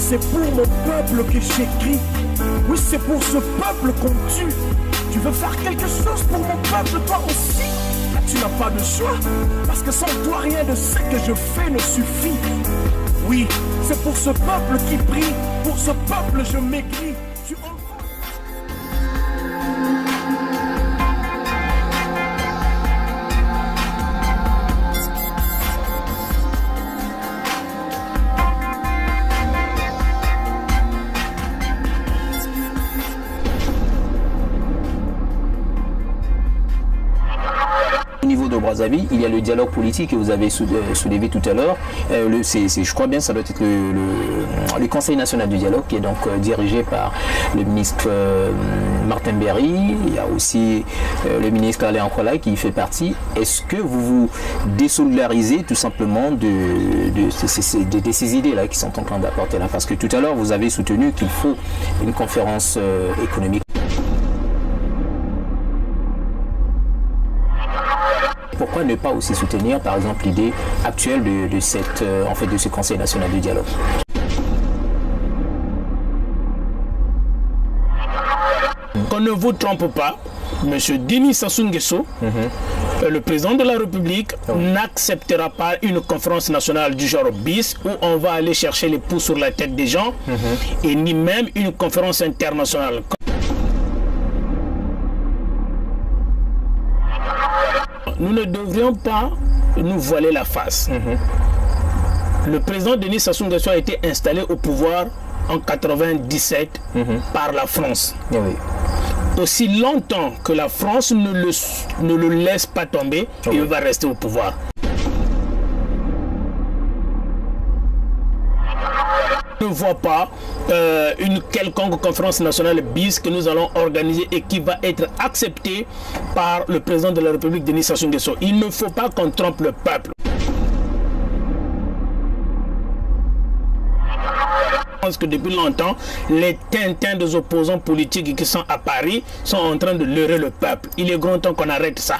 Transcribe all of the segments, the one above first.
c'est pour mon peuple que j'écris. Oui, c'est pour ce peuple qu'on tue. Tu veux faire quelque chose pour mon peuple, toi aussi? Tu n'as pas de choix, parce que sans toi, rien de ce que je fais ne suffit. Oui, c'est pour ce peuple qui prie, pour ce peuple je m'écris. Au niveau de Brazzaville, il y a le dialogue politique que vous avez soulevé tout à l'heure. Je crois bien que ça doit être le Conseil national du dialogue qui est donc dirigé par le ministre Martin Berry. Il y a aussi le ministre Alain Ankola qui y fait partie. Est-ce que vous vous désolidarisez tout simplement de ces idées-là qui sont en train d'apporter là? Parce que tout à l'heure, vous avez soutenu qu'il faut une conférence économique. Pourquoi ne pas aussi soutenir, par exemple, l'idée actuelle de ce Conseil national du dialogue? Qu'on ne vous trompe pas, M. Denis Sassou Nguesso, le président de la République, n'acceptera pas une conférence nationale du genre bis où on va aller chercher les pouces sur la tête des gens, et ni même une conférence internationale. Nous ne devrions pas nous voiler la face. Le président Denis Sassou Nguesso a été installé au pouvoir en 1997 par la France. Aussi longtemps que la France ne le laisse pas tomber, il va rester au pouvoir. Je ne vois pas une quelconque conférence nationale bis que nous allons organiser et qui va être acceptée par le président de la République, Denis Sassou Nguesso. Il ne faut pas qu'on trompe le peuple. Je pense que depuis longtemps, les tintins des opposants politiques qui sont à Paris sont en train de leurrer le peuple. Il est grand temps qu'on arrête ça.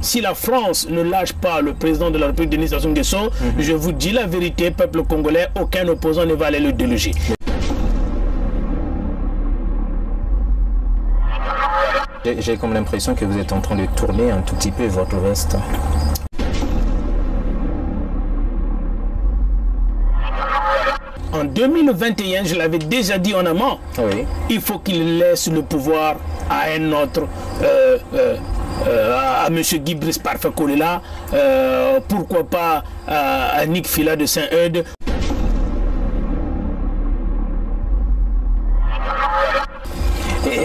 Si la France ne lâche pas le président de la République, Denis Sassou Nguesso, je vous dis la vérité, peuple congolais, aucun opposant ne va aller le déloger. J'ai comme l'impression que vous êtes en train de tourner un tout petit peu votre veste. En 2021, je l'avais déjà dit en amont, il faut qu'il laisse le pouvoir à un autre, à M. Guy Brice Parfait Kolela, pourquoi pas à Nick Fila de Saint-Eudes.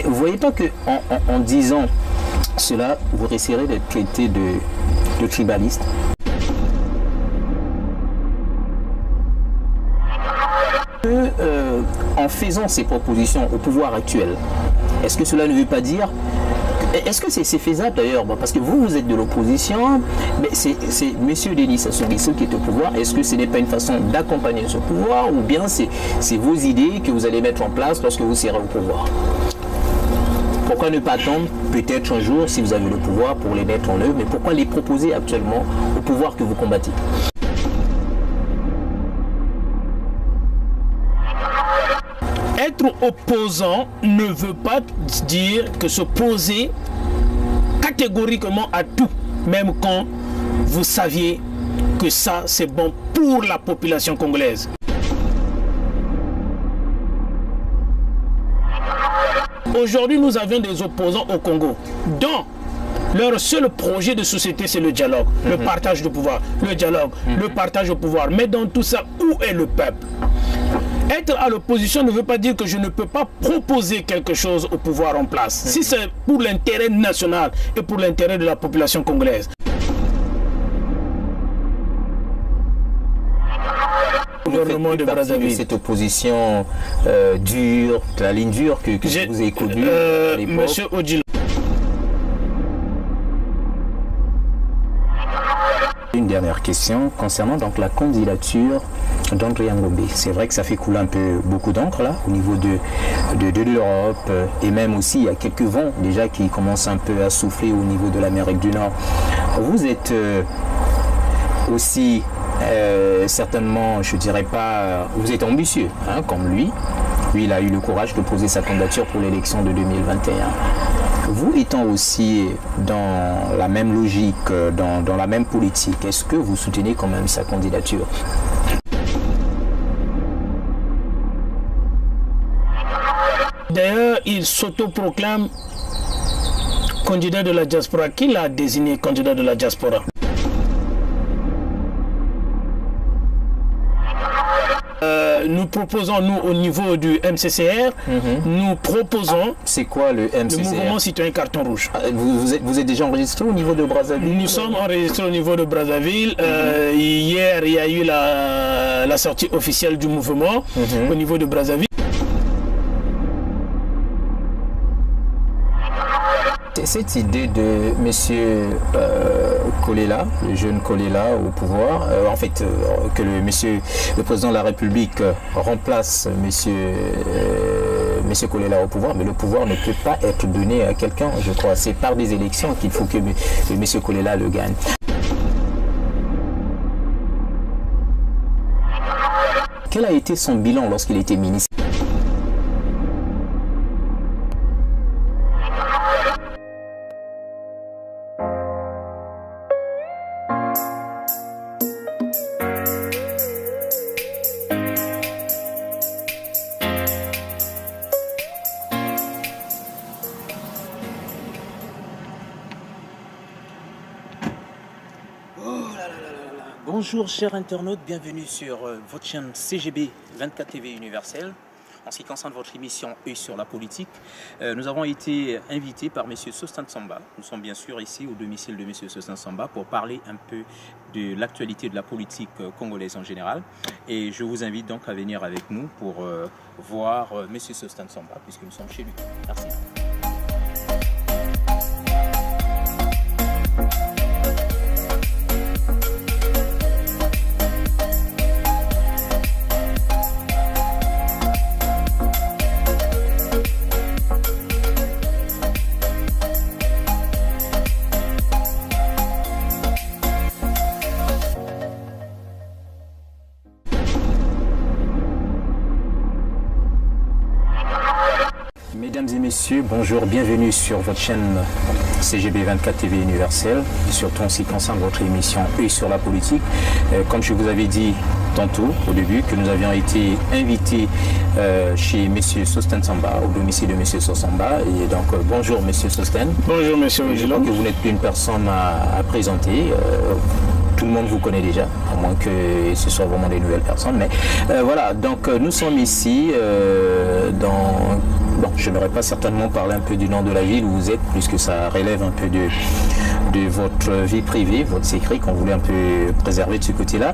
Vous ne voyez pas qu'en disant cela, vous risquerez d'être traité de tribaliste? En faisant ces propositions au pouvoir actuel, est-ce que cela ne veut pas dire... Est-ce que c'est faisable d'ailleurs? Parce que vous êtes de l'opposition, mais c'est M. Denis Sassou Nguesso qui est au pouvoir. Est-ce que ce n'est pas une façon d'accompagner ce pouvoir, ou bien c'est vos idées que vous allez mettre en place lorsque vous serez au pouvoir? Pourquoi ne pas attendre peut-être un jour, si vous avez le pouvoir, pour les mettre en œuvre, mais pourquoi les proposer actuellement au pouvoir que vous combattez? Être opposant ne veut pas dire que s'opposer catégoriquement à tout, même quand vous saviez que ça c'est bon pour la population congolaise. Aujourd'hui, nous avons des opposants au Congo dont leur seul projet de société, c'est le dialogue, le partage du pouvoir, le dialogue, le partage au pouvoir. Mais dans tout ça, où est le peuple? Être à l'opposition ne veut pas dire que je ne peux pas proposer quelque chose au pouvoir en place. Si c'est pour l'intérêt national et pour l'intérêt de la population congolaise. Gouvernement de Brazzaville. Cette opposition dure, la ligne dure que vous avez connue à l'époque. Monsieur Odilo. Une dernière question concernant donc la candidature d'André Ngombe. C'est vrai que ça fait couler un peu beaucoup d'encre là au niveau de l'Europe, et même aussi il y a quelques vents déjà qui commencent un peu à souffler au niveau de l'Amérique du Nord. Vous êtes aussi certainement, je dirais pas, vous êtes ambitieux, hein, comme lui. Lui, il a eu le courage de poser sa candidature pour l'élection de 2021. Vous étant aussi dans la même logique, dans la même politique, est-ce que vous soutenez quand même sa candidature? D'ailleurs, il s'autoproclame candidat de la diaspora. Qui l'a désigné candidat de la diaspora? Nous proposons, nous, au niveau du MCCR, nous proposons... C'est quoi le MCCR? Le mouvement citoyen carton rouge. Vous êtes déjà enregistré au niveau de Brazzaville? Nous sommes enregistrés au niveau de Brazzaville. Hier, il y a eu la sortie officielle du mouvement au niveau de Brazzaville. Cette idée de M. Kolela, le jeune Kolela au pouvoir, en fait, que le président de la République remplace M. Kolela au pouvoir, mais le pouvoir ne peut pas être donné à quelqu'un, je crois. C'est par des élections qu'il faut que M. Kolela le gagne. Quel a été son bilan lorsqu'il était ministre? Bonjour chers internautes, bienvenue sur votre chaîne CGB 24 TV universelle. En ce qui concerne votre émission Œil sur la politique, nous avons été invités par M. Sostan Samba. Nous sommes bien sûr ici au domicile de M. Sostan Samba pour parler un peu de l'actualité de la politique congolaise en général. Et je vous invite donc à venir avec nous pour voir M. Sostan Samba puisque nous sommes chez lui. Merci. Mesdames et messieurs, bonjour, bienvenue sur votre chaîne CGB 24 TV universelle, et surtout en ce qui concerne votre émission Œil sur la politique. Comme je vous avais dit tantôt au début que nous avions été invités chez M. Sostan Samba, au domicile de M. Sosamba. Et donc bonjour M. Sostan. Bonjour M. Je crois que vous n'êtes plus une personne à présenter. Tout le monde vous connaît déjà, à moins que ce soit vraiment des nouvelles personnes. Mais voilà, donc nous sommes ici dans... Bon, je n'aurais pas certainement parlé un peu du nom de la ville où vous êtes, puisque ça relève un peu de votre vie privée, votre secret qu'on voulait un peu préserver de ce côté-là.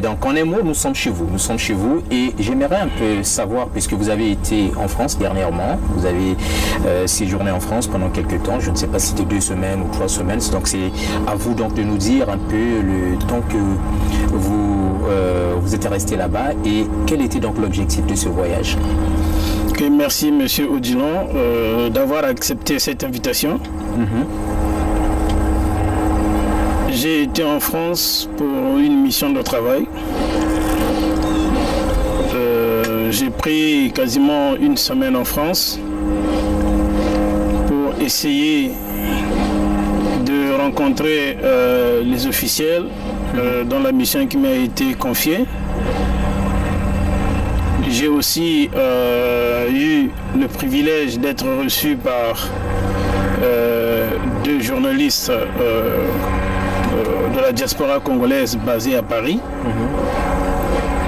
Donc en un mot, nous sommes chez vous. Nous sommes chez vous et j'aimerais un peu savoir, puisque vous avez été en France dernièrement, vous avez séjourné en France pendant quelques temps, je ne sais pas si c'était 2 semaines ou 3 semaines, donc c'est à vous donc de nous dire un peu le temps que vous êtes resté là-bas et quel était donc l'objectif de ce voyage. Okay, merci M. Odilon d'avoir accepté cette invitation. J'ai été en France pour une mission de travail. J'ai pris quasiment 1 semaine en France pour essayer de rencontrer les officiels dans la mission qui m'a été confiée. J'ai aussi eu le privilège d'être reçu par 2 journalistes de la diaspora congolaise basée à Paris,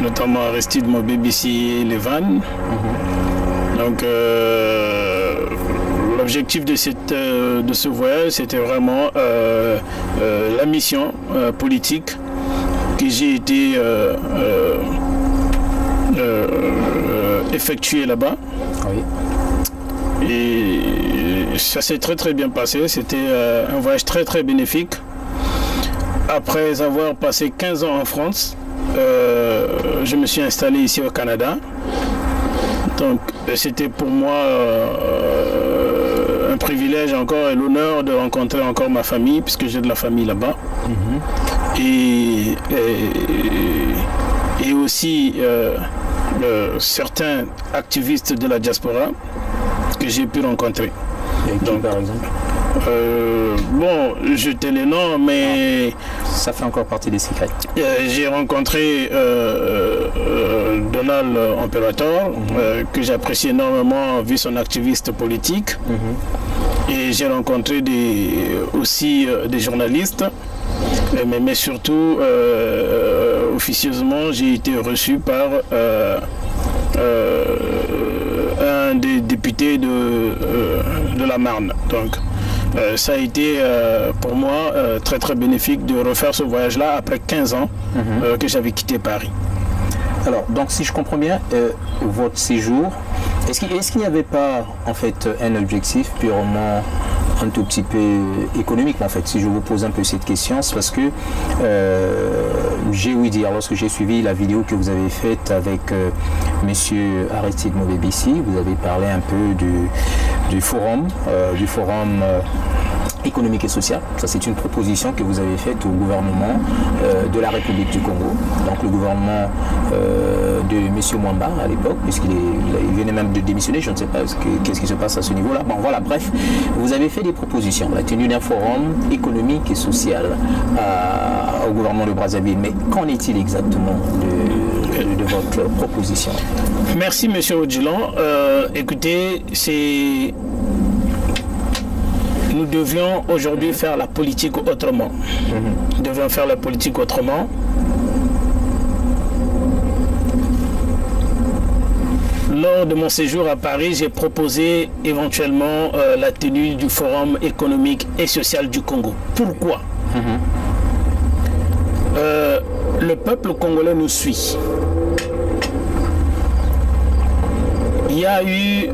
notamment Aristide Mobébissi et Levan. Donc l'objectif de ce voyage, c'était vraiment la mission politique que j'ai été effectué là-bas. Oui. Et ça s'est très bien passé. C'était un voyage très bénéfique. Après avoir passé 15 ans en France, je me suis installé ici au Canada. Donc c'était pour moi un privilège encore et l'honneur de rencontrer encore ma famille, puisque j'ai de la famille là-bas. Et aussi certains activistes de la diaspora que j'ai pu rencontrer. Et qui, par exemple? Bon, je t'ai les noms, mais... Ça fait encore partie des secrets. J'ai rencontré Donald Imperator, que j'apprécie énormément vu son activiste politique. Et j'ai rencontré aussi des journalistes. Mais surtout, officieusement, j'ai été reçu par un des députés de la Marne. Donc, ça a été pour moi très très bénéfique de refaire ce voyage-là après 15 ans que j'avais quitté Paris. Alors, donc si je comprends bien, votre séjour, est-ce qu'il n'y avait pas en fait un objectif purement un tout petit peu économique en fait? Si je vous pose un peu cette question, c'est parce que j'ai ouï dire, lorsque j'ai suivi la vidéo que vous avez faite avec monsieur Aristide Mobebisi, vous avez parlé un peu du forum économique et social. Ça, c'est une proposition que vous avez faite au gouvernement de la République du Congo. Donc le gouvernement de M. Mwamba à l'époque, puisqu'il venait même de démissionner, je ne sais pas qu'est-ce qui se passe à ce niveau-là. Bon voilà, bref, vous avez fait des propositions, la tenue d'un forum économique et social au gouvernement de Brazzaville. Mais qu'en est-il exactement de votre proposition? Merci M. Odjilan. Écoutez, nous devions aujourd'hui faire la politique autrement. Nous devions faire la politique autrement. Lors de mon séjour à Paris, j'ai proposé éventuellement la tenue du Forum économique et social du Congo. Pourquoi? Le peuple congolais nous suit. Il y a eu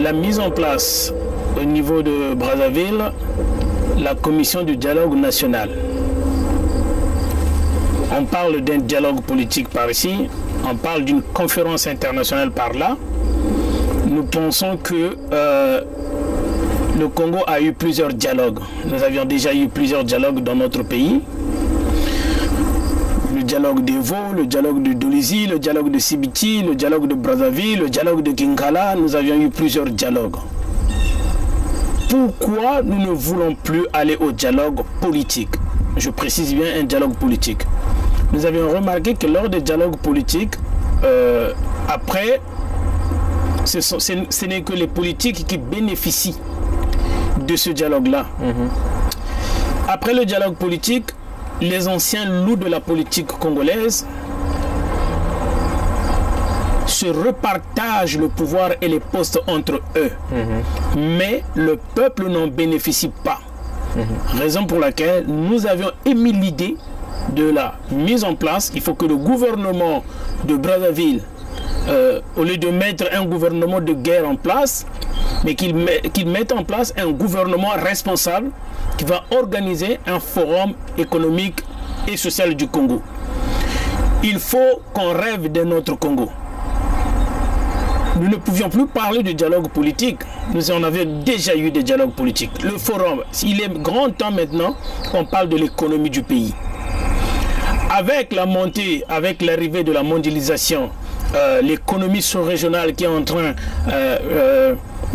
la mise en place au niveau de Brazzaville, la commission du dialogue national. On parle d'un dialogue politique par ici, on parle d'une conférence internationale par là. Nous pensons que le Congo a eu plusieurs dialogues. Nous avions déjà eu plusieurs dialogues dans notre pays. Le dialogue d'Evo, le dialogue de Dolisie, le dialogue de Sibiti, le dialogue de Brazzaville, le dialogue de Kinkala. Nous avions eu plusieurs dialogues. Pourquoi nous ne voulons plus aller au dialogue politique? Je précise bien un dialogue politique. Nous avions remarqué que lors des dialogues politiques, après, ce n'est que les politiques qui bénéficient de ce dialogue-là. Après le dialogue politique, les anciens loups de la politique congolaise se repartagent le pouvoir et les postes entre eux. Mais le peuple n'en bénéficie pas. Raison pour laquelle nous avions émis l'idée de la mise en place. Il faut que le gouvernement de Brazzaville, au lieu de mettre un gouvernement de guerre en place, mais qu'il mette en place un gouvernement responsable qui va organiser un forum économique et social du Congo. Il faut qu'on rêve de notre Congo. Nous ne pouvions plus parler de dialogue politique. Nous en avions déjà eu des dialogues politiques. Le forum, il est grand temps maintenant qu'on parle de l'économie du pays. Avec la montée, avec l'arrivée de la mondialisation, l'économie sous-régionale qui est en train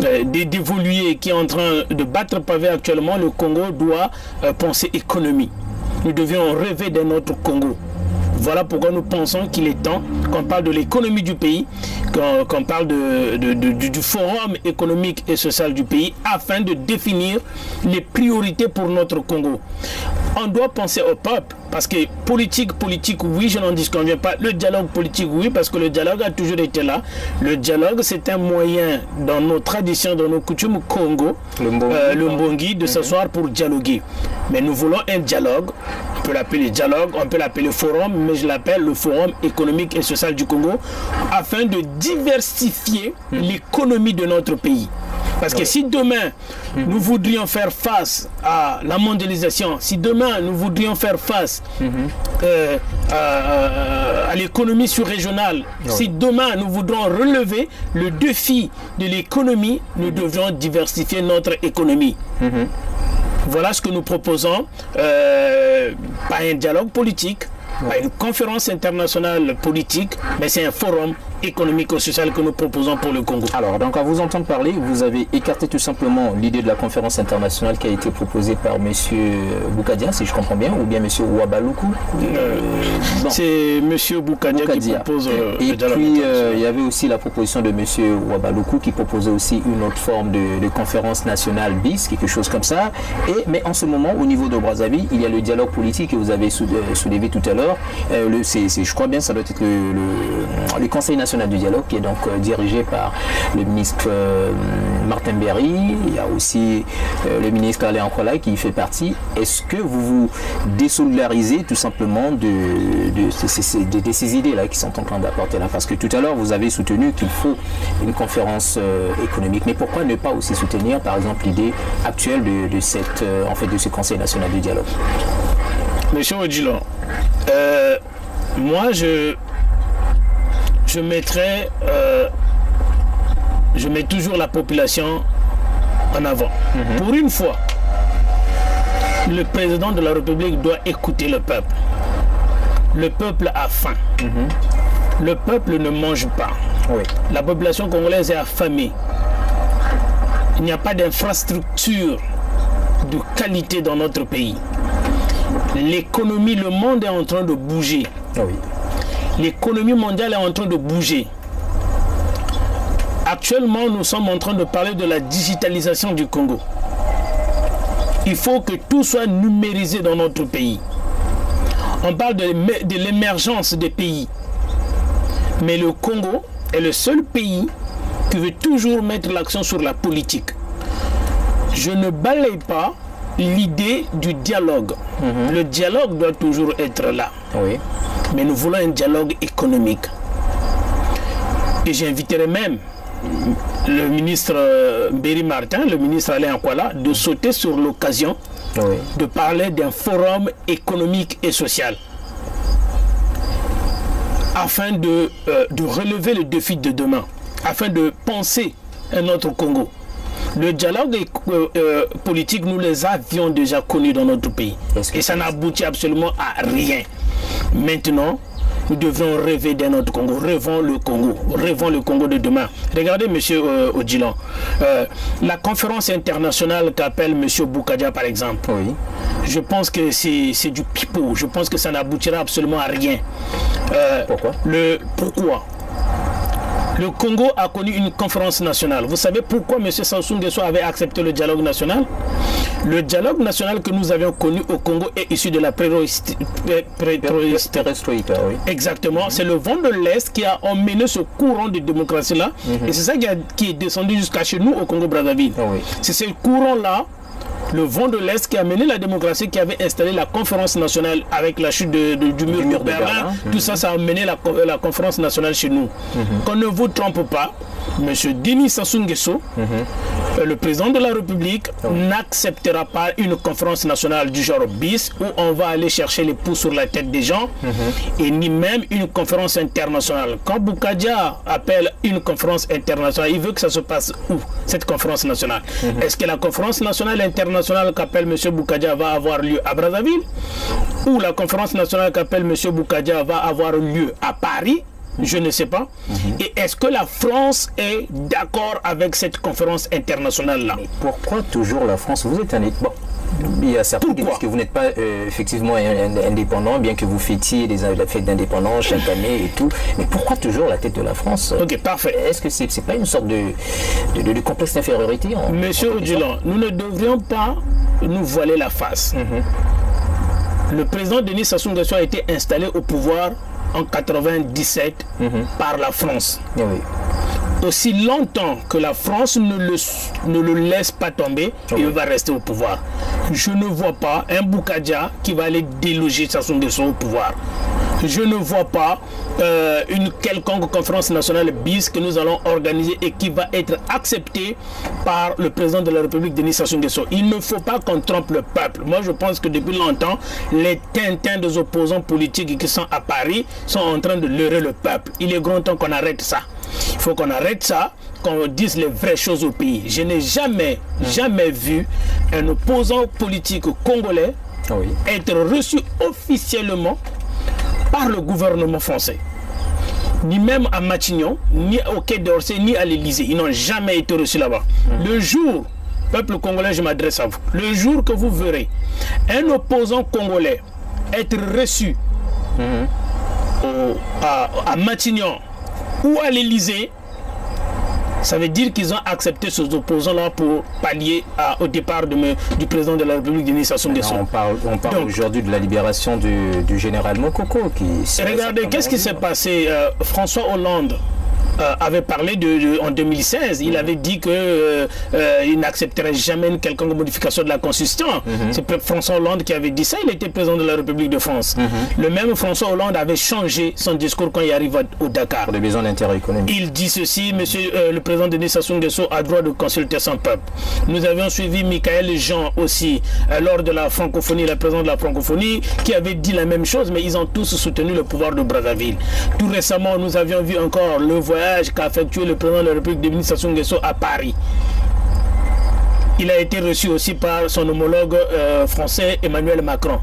d'évoluer, qui est en train de battre pavé actuellement, le Congo doit penser économie. Nous devions rêver de notre Congo. Voilà pourquoi nous pensons qu'il est temps qu'on parle de l'économie du pays, qu'on parle du forum économique et social du pays, afin de définir les priorités pour notre Congo. On doit penser au peuple, parce que politique, oui, je n'en disconviens pas. Le dialogue politique, oui, parce que le dialogue a toujours été là. Le dialogue, c'est un moyen, dans nos traditions, dans nos coutumes Congo, le Mbongi, de s'asseoir pour dialoguer. Mais nous voulons un dialogue. On peut l'appeler dialogue, on peut l'appeler forum, mais je l'appelle le Forum économique et social du Congo, afin de diversifier l'économie de notre pays. Parce que si demain, nous voudrions faire face à la mondialisation, si demain, nous voudrions faire face à l'économie sur-régionale, si demain, nous voudrons relever le défi de l'économie, nous devons diversifier notre économie. Voilà ce que nous proposons, pas un dialogue politique, pas une conférence internationale politique, mais c'est un forum économique et social que nous proposons pour le Congo. Alors, donc à vous entendre parler, vous avez écarté tout simplement l'idée de la conférence internationale qui a été proposée par M. Boukadia, si je comprends bien, ou bien M. Ouabaloukou. C'est M. Boukadia qui propose et puis, il y avait aussi la proposition de M. Ouabaloukou qui proposait aussi une autre forme de conférence nationale bis, quelque chose comme ça. Mais en ce moment, au niveau de Brazzaville, il y a le dialogue politique que vous avez soulevé tout à l'heure. Je crois bien, ça doit être le Conseil national du dialogue qui est donc dirigé par le ministre Martin Berry. Il y a aussi le ministre Alain Ankola qui y fait partie. Est-ce que vous vous désolidarisez tout simplement de ces idées-là qui sont en train d'apporter là? Parce que tout à l'heure, vous avez soutenu qu'il faut une conférence économique. Mais pourquoi ne pas aussi soutenir, par exemple, l'idée actuelle de ce Conseil national du dialogue? Monsieur Odilon, moi, je mets toujours la population en avant. Pour une fois, le président de la République doit écouter le peuple. Le peuple a faim. Le peuple ne mange pas. La population congolaise est affamée. Il n'y a pas d'infrastructure de qualité dans notre pays. L'économie, le monde est en train de bouger. L'économie mondiale est en train de bouger. Actuellement, nous sommes en train de parler de la digitalisation du Congo. Il faut que tout soit numérisé dans notre pays. On parle de l'émergence des pays. Mais le Congo est le seul pays qui veut toujours mettre l'accent sur la politique. Je ne balaye pas l'idée du dialogue. Le dialogue doit toujours être là. Mais nous voulons un dialogue économique. Et j'inviterai même le ministre Berry Martin, le ministre Alain Ankola, de sauter sur l'occasion de parler d'un forum économique et social afin de relever le défi de demain, afin de penser un autre Congo. Le dialogue politique, nous les avions déjà connus dans notre pays. Et ça n'aboutit absolument à rien. Maintenant, nous devons rêver d'un autre Congo. Rêvons le Congo de demain. Regardez, monsieur Odilon, la conférence internationale qu'appelle monsieur Boukadia, par exemple. Je pense que c'est du pipeau. Je pense que ça n'aboutira absolument à rien. Pourquoi? Pourquoi? Le Congo a connu une conférence nationale. Vous savez pourquoi M. Sassou Nguesso avait accepté le dialogue national? Le dialogue national que nous avions connu au Congo est issu de la perestroïka. Exactement. C'est le vent de l'Est qui a emmené ce courant de démocratie-là. Et c'est ça qui est descendu jusqu'à chez nous au Congo-Brazzaville. C'est ce courant-là, le vent de l'Est, qui a mené la démocratie, qui avait installé la conférence nationale avec la chute du mur de Berlin. Tout ça, ça a mené la conférence nationale chez nous. Qu'on ne vous trompe pas, M. Denis Sassou Nguesso, le président de la République, n'acceptera pas une conférence nationale du genre bis où on va aller chercher les pouces sur la tête des gens, et ni même une conférence internationale. Quand Boukadia appelle une conférence internationale, il veut que ça se passe où, cette conférence nationale? Est-ce que la conférence nationale internationale qu'appelle M. Boukadia va avoir lieu à Brazzaville, ou la conférence nationale qu'appelle M. Boukadia va avoir lieu à Paris? Je ne sais pas. Et est-ce que la France est d'accord avec cette conférence internationale-là? Mais pourquoi toujours la France? Vous êtes un... Bon, il y a certains qui disent que vous n'êtes pas effectivement indépendant, bien que vous fêtiez la fête d'indépendance chaque année et tout. Mais pourquoi toujours la tête de la France? Ok, parfait. Est-ce que c'est pas une sorte de complexe d'infériorité? Monsieur Odilon, nous ne devrions pas nous voiler la face. Le président Denis Sassou Nguesso a été installé au pouvoir en 1997 par la France. Aussi longtemps que la France ne le laisse pas tomber, il va rester au pouvoir. Je ne vois pas un Boukadia qui va aller déloger Sassou Nguesso au pouvoir. je ne vois pas une quelconque conférence nationale bis que nous allons organiser et qui va être acceptée par le président de la République, Denis Sassou Nguesso. Il ne faut pas qu'on trompe le peuple. Moi, je pense que depuis longtemps, les tintins des opposants politiques qui sont à Paris sont en train de leurrer le peuple. Il est grand temps qu'on arrête ça. Il faut qu'on arrête ça, qu'on dise les vraies choses au pays. Je n'ai jamais vu un opposant politique congolais être reçu officiellement par le gouvernement français. Ni même à Matignon, ni au Quai d'Orsay, ni à l'Élysée. Ils n'ont jamais été reçus là-bas. Le jour, peuple congolais, je m'adresse à vous, le jour que vous verrez un opposant congolais être reçu à Matignon ou à l'Élysée, ça veut dire qu'ils ont accepté ces opposants-là pour pallier au départ du président de la République, Denis Sassou Nguesso. On parle aujourd'hui de la libération du général Mokoko. Regardez, qu'est-ce qui s'est passé? François Hollande avait parlé en 2016, il avait dit que il n'accepterait jamais une quelconque modification de la Constitution. C'est François Hollande qui avait dit ça, il était président de la République de France. Le même François Hollande avait changé son discours quand il arrive au Dakar. Pour des besoins d'intérêt économique. Il dit ceci, monsieur le président Denis Sassou Nguesso a droit de consulter son peuple. Nous avions suivi Michael Jean aussi, lors de la francophonie, le président de la francophonie, qui avait dit la même chose, mais ils ont tous soutenu le pouvoir de Brazzaville. Tout récemment, nous avions vu encore le voyage qu'a effectué le président de la République, Denis Sassou Nguesso, à Paris. Il a été reçu aussi par son homologue français Emmanuel Macron.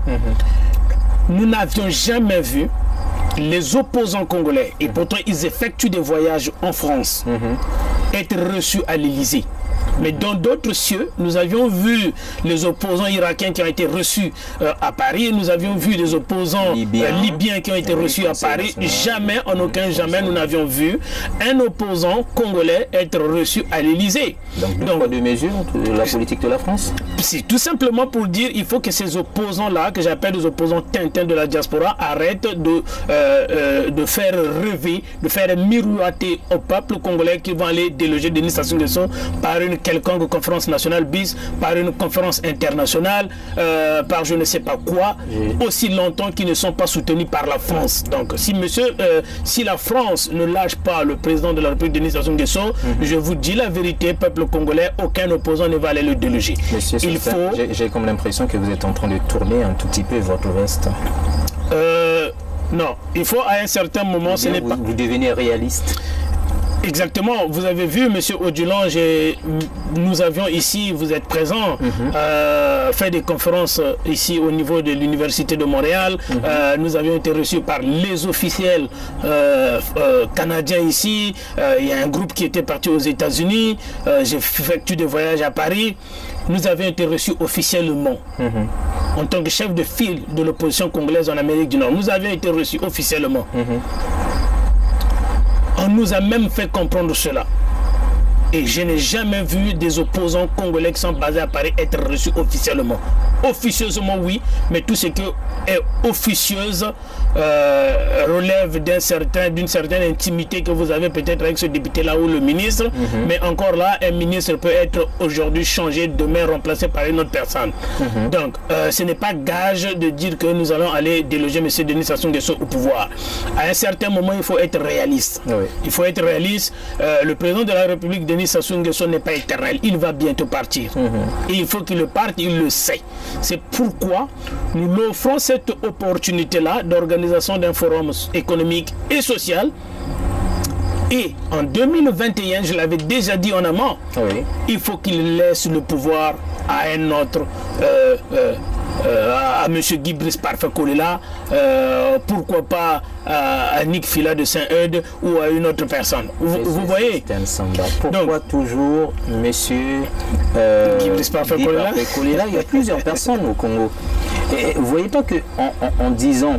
Nous n'avions jamais vu les opposants congolais, et pourtant ils effectuent des voyages en France, être reçus à l'Élysée. Mais dans d'autres cieux, nous avions vu les opposants irakiens qui ont été reçus à Paris, et nous avions vu les opposants libyens qui ont été reçus à Paris. Jamais, en aucun jamais, nous n'avions vu un opposant congolais être reçu à l'Élysée. Donc, deux mesures de la politique de la France? C'est tout simplement pour dire qu'il faut que ces opposants-là, que j'appelle les opposants tintins de la diaspora, arrêtent de faire rêver, de faire miroiter au peuple congolais qu'ils vont aller déloger Denis Sassou Nguesso par une quelconque conférence nationale bis, par une conférence internationale, par je ne sais pas quoi, aussi longtemps qu'ils ne sont pas soutenus par la France. Donc si la France ne lâche pas le président de la République, Denis Sassou Nguesso, je vous dis la vérité, peuple congolais, aucun opposant ne va aller le déloger. Monsieur, j'ai comme l'impression que vous êtes en train de tourner un tout petit peu votre veste. Non, il faut à un certain moment, ce n'est pas... Vous devenez réaliste. Exactement, vous avez vu, monsieur Odilon, nous avions ici, vous êtes présent, fait des conférences ici au niveau de l'Université de Montréal. Nous avions été reçus par les officiels canadiens ici. Il y a un groupe qui était parti aux États-Unis. J'ai effectué des voyages à Paris. Nous avions été reçus officiellement en tant que chef de file de l'opposition congolaise en Amérique du Nord. Nous avions été reçus officiellement. On nous a même fait comprendre cela. Et je n'ai jamais vu des opposants congolais qui sont basés à Paris être reçus officiellement. Officieusement, oui, mais tout ce qui est officieuse relève d'une certaine intimité que vous avez peut-être avec ce député-là ou le ministre. Mais encore là, un ministre peut être aujourd'hui changé, demain remplacé par une autre personne. Donc, ce n'est pas gage de dire que nous allons aller déloger M. Denis Sassou Nguesso au pouvoir. À un certain moment, il faut être réaliste. Il faut être réaliste. Le président de la République, Denis Sassou Nguesso, n'est pas éternel. Il va bientôt partir. Et il faut qu'il parte, il le sait. C'est pourquoi nous lui offrons cette opportunité-là d'organisation d'un forum économique et social. Et en 2021, je l'avais déjà dit en amont, il faut qu'il laisse le pouvoir à un autre, à M. Guy Brice Parfait Kolela, pourquoi pas à Nick Fila de Saint-Eudes ou à une autre personne. Vous voyez? Pourquoi toujours M. Guy Brice Parfait Kolela? Il y a plusieurs personnes au Congo. Et vous ne voyez pas qu'en disant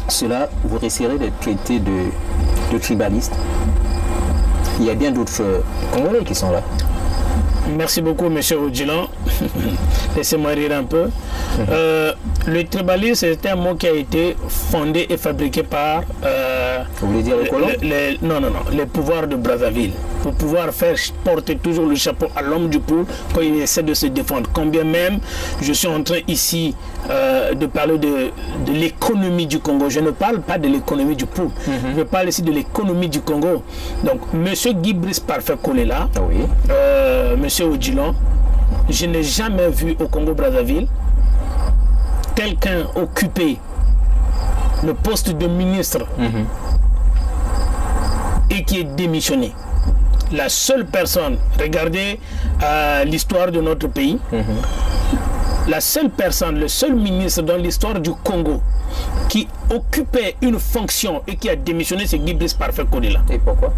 cela, vous risquerez d'être traité de tribaliste? Il y a bien d'autres Congolais qui sont là. Merci beaucoup, monsieur Odjilan. Laissez-moi rire un peu. Le tribalisme, c'est un mot qui a été fondé et fabriqué par... Vous voulez dire les colons? Non, les pouvoirs de Brazzaville. Pour pouvoir faire porter toujours le chapeau à l'homme du peuple quand il essaie de se défendre. Combien même je suis en train ici de parler de l'économie du Congo. Je ne parle pas de l'économie du peuple. Je parle ici de l'économie du Congo. Donc, monsieur Guy Brice Parfait Kolela, oui. Monsieur Odjilan, je n'ai jamais vu au Congo-Brazzaville quelqu'un occuper le poste de ministre et qui est démissionné. La seule personne, regardez l'histoire de notre pays, la seule personne, le seul ministre dans l'histoire du Congo qui occupait une fonction et qui a démissionné, c'est Guy Brice Parfait Kolela. Et pourquoi?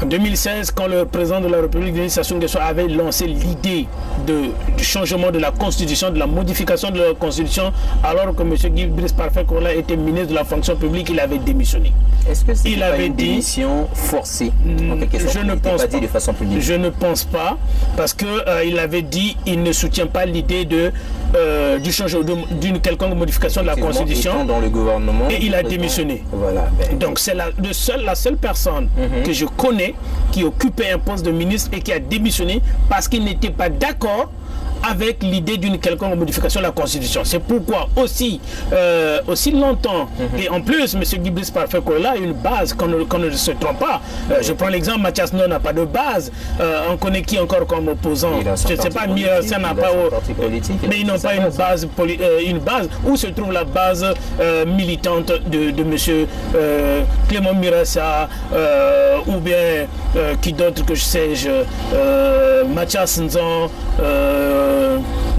En 2016, quand le président de la République, Denis Sassou Nguesso, avait lancé l'idée du changement de la Constitution, de la modification de la Constitution, alors que M. Guy Brice Parfait Kolela était ministre de la fonction publique, il avait démissionné. Est-ce que c'est une démission forcée? Je ne pense pas. Dit de façon publique. Je ne pense pas, parce qu'il avait dit qu'il ne soutient pas l'idée du changement d'une quelconque modification de la Constitution. Dans le gouvernement, et il a démissionné. Voilà. Donc c'est la seule personne que je connais qui occupait un poste de ministre et qui a démissionné parce qu'il n'était pas d'accord avec l'idée d'une quelconque modification de la Constitution. C'est pourquoi aussi longtemps, et en plus, M. Guy Brice Parfait Kolela a une base, qu'on ne se trompe pas. Je prends l'exemple, Mathias No n'a pas de base. On connaît qui encore comme opposant? Je ne sais pas, Mirassia n'a pas... Mais ils n'ont pas une base. Où se trouve la base militante de M. Clément Mirassia ou bien qui d'autre que je sais, Mathias Nzan,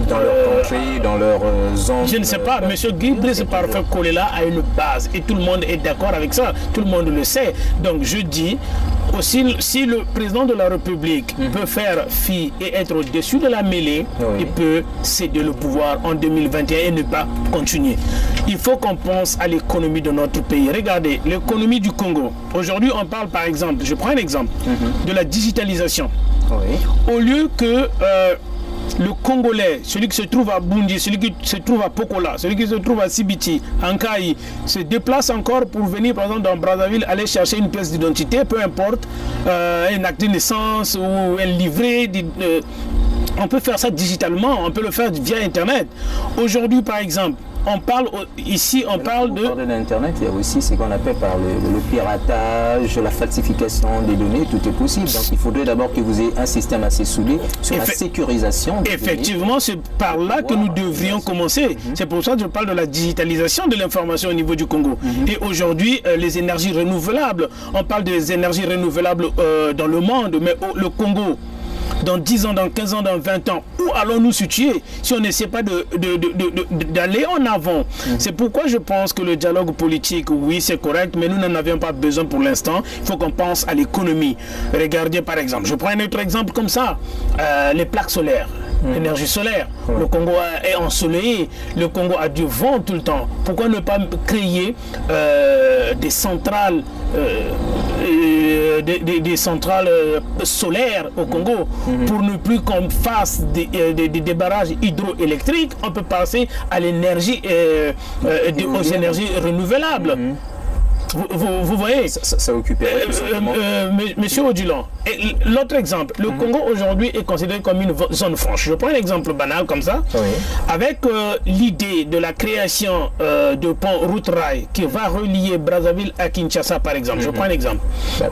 dans leur country, dans leur zone. Je ne sais pas, M. Guy Brice Parfait Kolela a une base et tout le monde est d'accord avec ça, tout le monde le sait. Donc je dis, aussi, si le président de la République peut faire fi et être au-dessus de la mêlée, il peut céder le pouvoir en 2021 et ne pas continuer. Il faut qu'on pense à l'économie de notre pays. Regardez, l'économie du Congo. Aujourd'hui, on parle par exemple, je prends un exemple, de la digitalisation. Au lieu que le Congolais, celui qui se trouve à Bundi, celui qui se trouve à Pokola, celui qui se trouve à Sibiti, en Kaï, se déplace encore pour venir, par exemple, dans Brazzaville, aller chercher une pièce d'identité, peu importe, un acte de naissance ou un livret. On peut faire ça digitalement, on peut le faire via Internet. Aujourd'hui, par exemple, on parle ici, on parle de... l'Internet, il y a aussi ce qu'on appelle par le piratage, la falsification des données, tout est possible. Donc il faudrait d'abord que vous ayez un système assez soudé sur la sécurisation des effectivement, c'est par là que nous devrions commencer. C'est pour ça que je parle de la digitalisation de l'information au niveau du Congo. Et aujourd'hui, les énergies renouvelables, on parle des énergies renouvelables dans le monde, mais le Congo, dans 10 ans, dans 15 ans, dans 20 ans, où allons-nous situer si on n'essaie pas d'aller en avant? C'est pourquoi je pense que le dialogue politique, oui, c'est correct, mais nous n'en avions pas besoin pour l'instant. Il faut qu'on pense à l'économie. Regardez par exemple, je prends un autre exemple comme ça, les plaques solaires. L'énergie solaire. Le Congo est ensoleillé, le Congo a du vent tout le temps. Pourquoi ne pas créer des centrales des centrales solaires au Congo pour ne plus qu'on fasse des barrages hydroélectriques? On peut passer à l'énergie aux énergies renouvelables. Vous voyez, ça occuperait Monsieur Odjilan, l'autre exemple, le Congo aujourd'hui est considéré comme une zone franche. Je prends un exemple banal comme ça, avec l'idée de la création de pont route-rail qui va relier Brazzaville à Kinshasa par exemple. Je prends un exemple.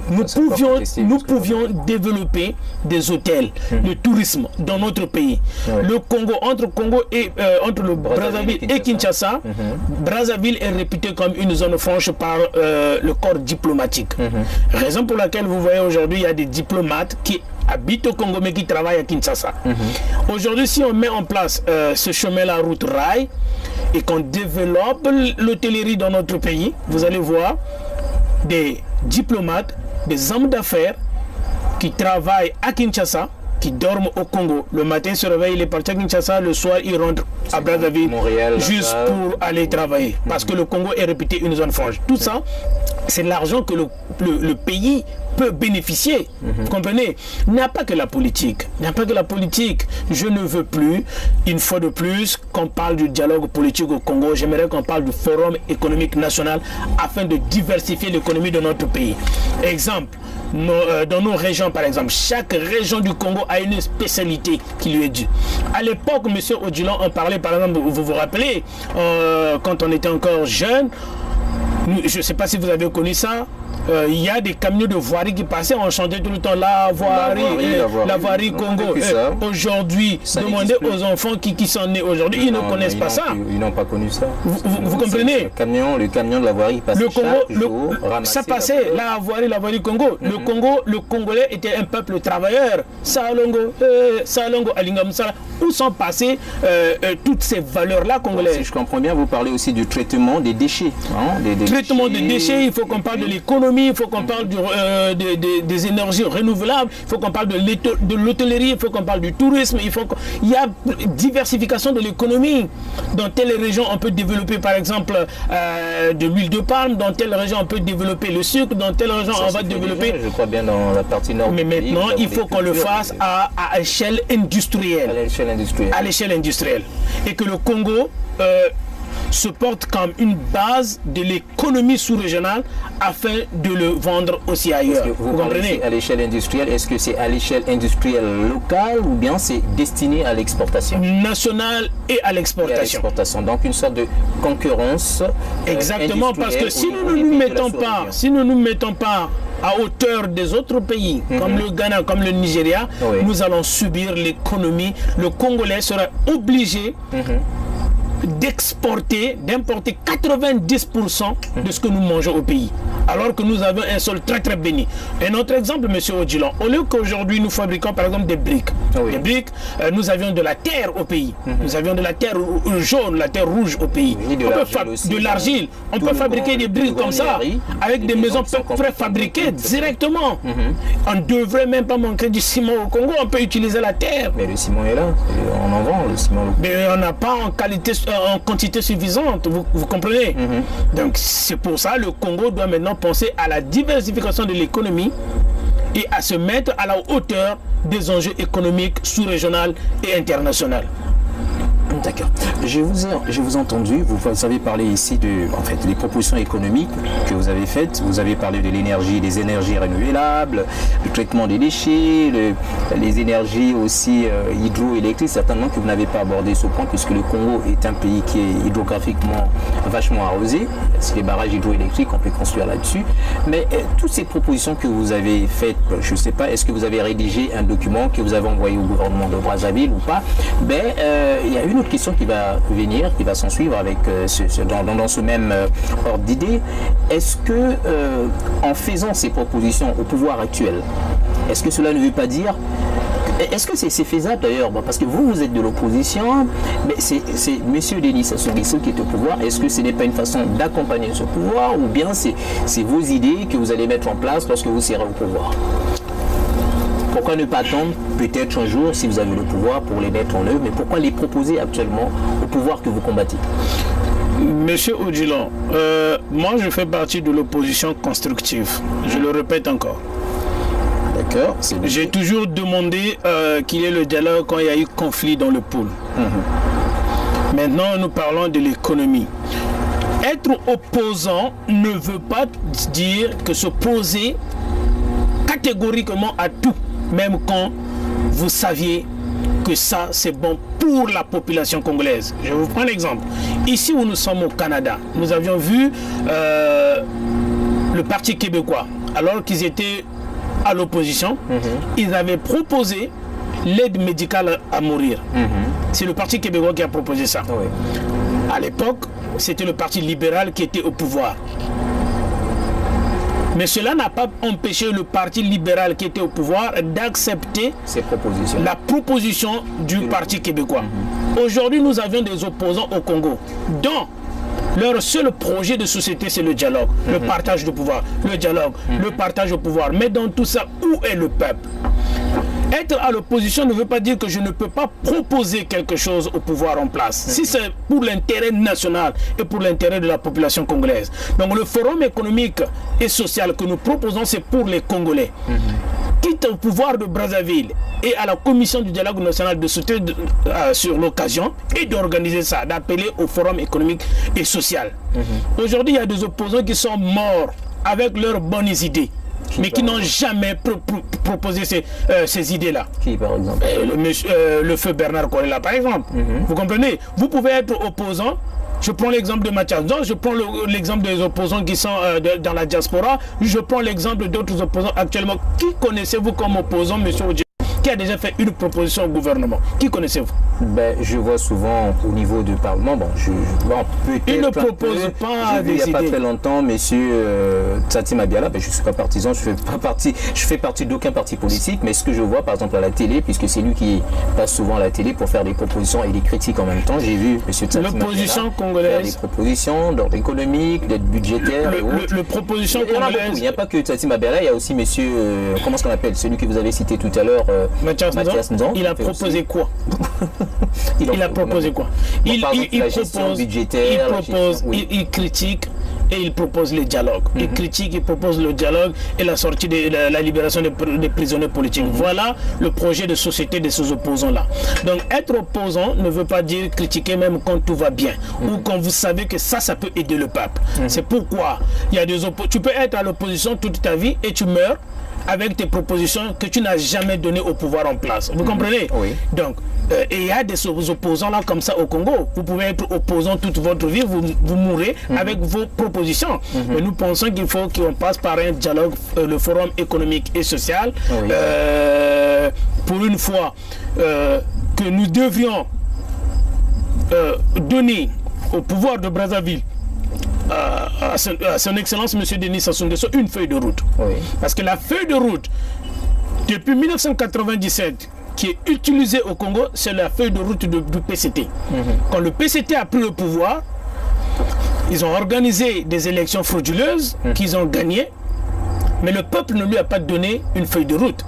Nous pouvions développer des hôtels, le tourisme dans notre pays. Le Congo, entre le Brazzaville et Kinshasa, Brazzaville est réputé comme une zone franche par le corps diplomatique. Raison pour laquelle vous voyez aujourd'hui il y a des diplomates qui habitent au Congo mais qui travaillent à Kinshasa. Aujourd'hui, si on met en place ce chemin-là, route rail, et qu'on développe l'hôtellerie dans notre pays, vous allez voir des diplomates, des hommes d'affaires qui travaillent à Kinshasa, qui dorment au Congo. Le matin, ils se réveillent, il est parti à Kinshasa, le soir, il rentre à Brazzaville juste pour aller travailler. Parce que le Congo est réputé une zone franche. Tout ça, c'est l'argent que le pays peut bénéficier. Vous comprenez? Il n'y a pas que la politique. Il n'y a pas que la politique. Je ne veux plus, une fois de plus, qu'on parle du dialogue politique au Congo. J'aimerais qu'on parle du Forum économique national afin de diversifier l'économie de notre pays. Exemple, dans nos régions, par exemple, chaque région du Congo a une spécialité qui lui est due. À l'époque, M. Odilon en parlait, par exemple, vous vous rappelez, quand on était encore jeune, je ne sais pas si vous avez connu ça, il y a des camions de voirie qui passaient, on chantait tout le temps la voirie Congo. Aujourd'hui, demandez aux enfants qui sont nés aujourd'hui, ils ne connaissent pas ça. Ils n'ont pas connu ça. Vous comprenez? Le camion de la voirie passait le Congo, chaque jour, ça passait, la voirie Congo. Le Congo, le Congolais était un peuple travailleur. Salongo, Alingamsala. Où sont passées toutes ces valeurs-là congolaises? Si je comprends bien, vous parlez aussi du traitement des déchets. Hein, traitement des déchets, il faut qu'on parle de l'économie, il faut qu'on parle des énergies renouvelables, il faut qu'on parle de l'hôtellerie, il faut qu'on parle du tourisme, il y a diversification de l'économie. Dans telle région, on peut développer par exemple de l'huile de palme, dans telle région, on peut développer le sucre, dans telle région, on va développer... Déjà, je crois bien dans la partie nord. Mais maintenant, il faut qu'on le fasse à échelle industrielle. À l'échelle industrielle. Et que le Congo se porte comme une base de l'économie sous-régionale afin de le vendre aussi ailleurs. Vous comprenez? À l'échelle industrielle, est-ce que c'est à l'échelle industrielle locale ou bien c'est destiné à l'exportation? Nationale et à l'exportation. Donc une sorte de concurrence. Exactement, parce que si nous ne nous mettons pas à hauteur des autres pays, comme le Ghana, comme le Nigeria, nous allons subir l'économie. Le Congolais sera obligé d'importer 90% de ce que nous mangeons au pays, alors que nous avons un sol très très béni. Un autre exemple, M. Odilon, au lieu qu'aujourd'hui nous fabriquons par exemple des briques, nous avions de la terre au pays, nous avions de la terre jaune, la terre rouge au pays, de l'argile, on peut fabriquer des briques comme ça, avec des maisons préfabriquées directement. On ne devrait même pas manquer du ciment au Congo, on peut utiliser la terre. Mais le ciment est là, on en vend le ciment. Mais on n'a pas en quantité suffisante, vous comprenez? Donc c'est pour ça que le Congo doit maintenant penser à la diversification de l'économie et à se mettre à la hauteur des enjeux économiques sous-régionaux et internationaux. D'accord. Je vous ai entendu, vous avez parlé ici de des propositions économiques que vous avez faites. Vous avez parlé de l'énergie, des énergies renouvelables, le traitement des déchets, les énergies aussi hydroélectriques, certainement que vous n'avez pas abordé ce point puisque le Congo est un pays qui est hydrographiquement vachement arrosé. C'est les barrages hydroélectriques, on peut construire là-dessus. Mais toutes ces propositions que vous avez faites, je ne sais pas, est-ce que vous avez rédigé un document que vous avez envoyé au gouvernement de Brazzaville ou pas? Il y a une autre question qui va venir, qui va s'en suivre avec dans ce même ordre d'idée. Est-ce que en faisant ces propositions au pouvoir actuel, est-ce que cela ne veut pas dire, est-ce que c'est faisable d'ailleurs, parce que vous êtes de l'opposition, mais c'est M. Denis Sassou Nguesso qui est au pouvoir, est-ce que ce n'est pas une façon d'accompagner ce pouvoir ou bien c'est vos idées que vous allez mettre en place lorsque vous serez au pouvoir? Pourquoi ne pas attendre peut-être un jour, si vous avez le pouvoir, pour les mettre en œuvre, mais pourquoi les proposer actuellement au pouvoir que vous combattez? Monsieur Odilon, moi je fais partie de l'opposition constructive, je le répète encore. D'accord. J'ai toujours demandé qu'il y ait le dialogue quand il y a eu conflit dans le pôle. Maintenant nous parlons de l'économie. Être opposant ne veut pas dire que s'opposer catégoriquement à tout, même quand vous saviez que ça c'est bon pour la population congolaise. Je vous prends l'exemple. Ici où nous sommes au Canada, nous avions vu le Parti québécois, alors qu'ils étaient à l'opposition, ils avaient proposé l'aide médicale à mourir. C'est le Parti québécois qui a proposé ça. À l'époque, c'était le Parti libéral qui était au pouvoir. Mais cela n'a pas empêché le Parti libéral qui était au pouvoir d'accepter la proposition du Parti québécois. Aujourd'hui, nous avons des opposants au Congo, dont leur seul projet de société, c'est le dialogue, le partage du pouvoir, le dialogue, le partage au pouvoir. Mais dans tout ça, où est le peuple? Être à l'opposition ne veut pas dire que je ne peux pas proposer quelque chose au pouvoir en place. Si c'est pour l'intérêt national et pour l'intérêt de la population congolaise. Donc le forum économique et social que nous proposons, c'est pour les Congolais. Quitte au pouvoir de Brazzaville et à la commission du dialogue national de sauter sur l'occasion et d'organiser ça, d'appeler au forum économique et social. Aujourd'hui, il y a des opposants qui sont morts avec leurs bonnes idées, mais qui n'ont jamais proposé ces idées-là. Qui, par exemple? Le feu Bernard Kolela, par exemple. Vous comprenez? Vous pouvez être opposant. Je prends l'exemple de Mathias Nzon, je prends l'exemple des opposants qui sont dans la diaspora, je prends l'exemple d'autres opposants actuellement. Qui connaissez-vous comme opposant, M. Odji, qui a déjà fait une proposition au gouvernement? Qui connaissez-vous? Ben, je vois souvent au niveau du Parlement, il ne propose pas des idées. Il n'y a pas très longtemps, monsieur Tsati Mabiala, ben, je ne suis pas partisan, je fais partie d'aucun parti politique, mais ce que je vois par exemple à la télé, puisque c'est lui qui passe souvent à la télé pour faire des propositions et des critiques en même temps, j'ai vu monsieur Tsati Mabiala faire des propositions d'ordre économique, d'aide budgétaire et autres. Proposition congolaise. Il n'y a pas que Tsati Mabiala, il y a aussi monsieur, comment est-ce qu'on appelle, celui que vous avez cité tout à l'heure, Mathias Nzon. Il a proposé quoi? Il a proposé quoi? Il critique et il propose le dialogue. Il critique, il propose le dialogue et la sortie de la libération des prisonniers politiques. Voilà le projet de société de ces opposants-là. Donc être opposant ne veut pas dire critiquer même quand tout va bien ou quand vous savez que ça peut aider le peuple. C'est pourquoi il y a tu peux être à l'opposition toute ta vie et tu meurs avec tes propositions que tu n'as jamais données au pouvoir en place. Vous comprenez? Oui. Donc, et il y a des opposants là comme ça au Congo. Vous pouvez être opposant toute votre vie, vous mourrez avec vos propositions. Mais nous pensons qu'il faut qu'on passe par un dialogue, le forum économique et social. Pour une fois que nous devrions donner au pouvoir de Brazzaville à son excellence M. Denis Sassou Nguesso une feuille de route. Parce que la feuille de route depuis 1997 qui est utilisée au Congo, c'est la feuille de route du PCT. Quand le PCT a pris le pouvoir, ils ont organisé des élections frauduleuses qu'ils ont gagnées, mais le peuple ne lui a pas donné une feuille de route.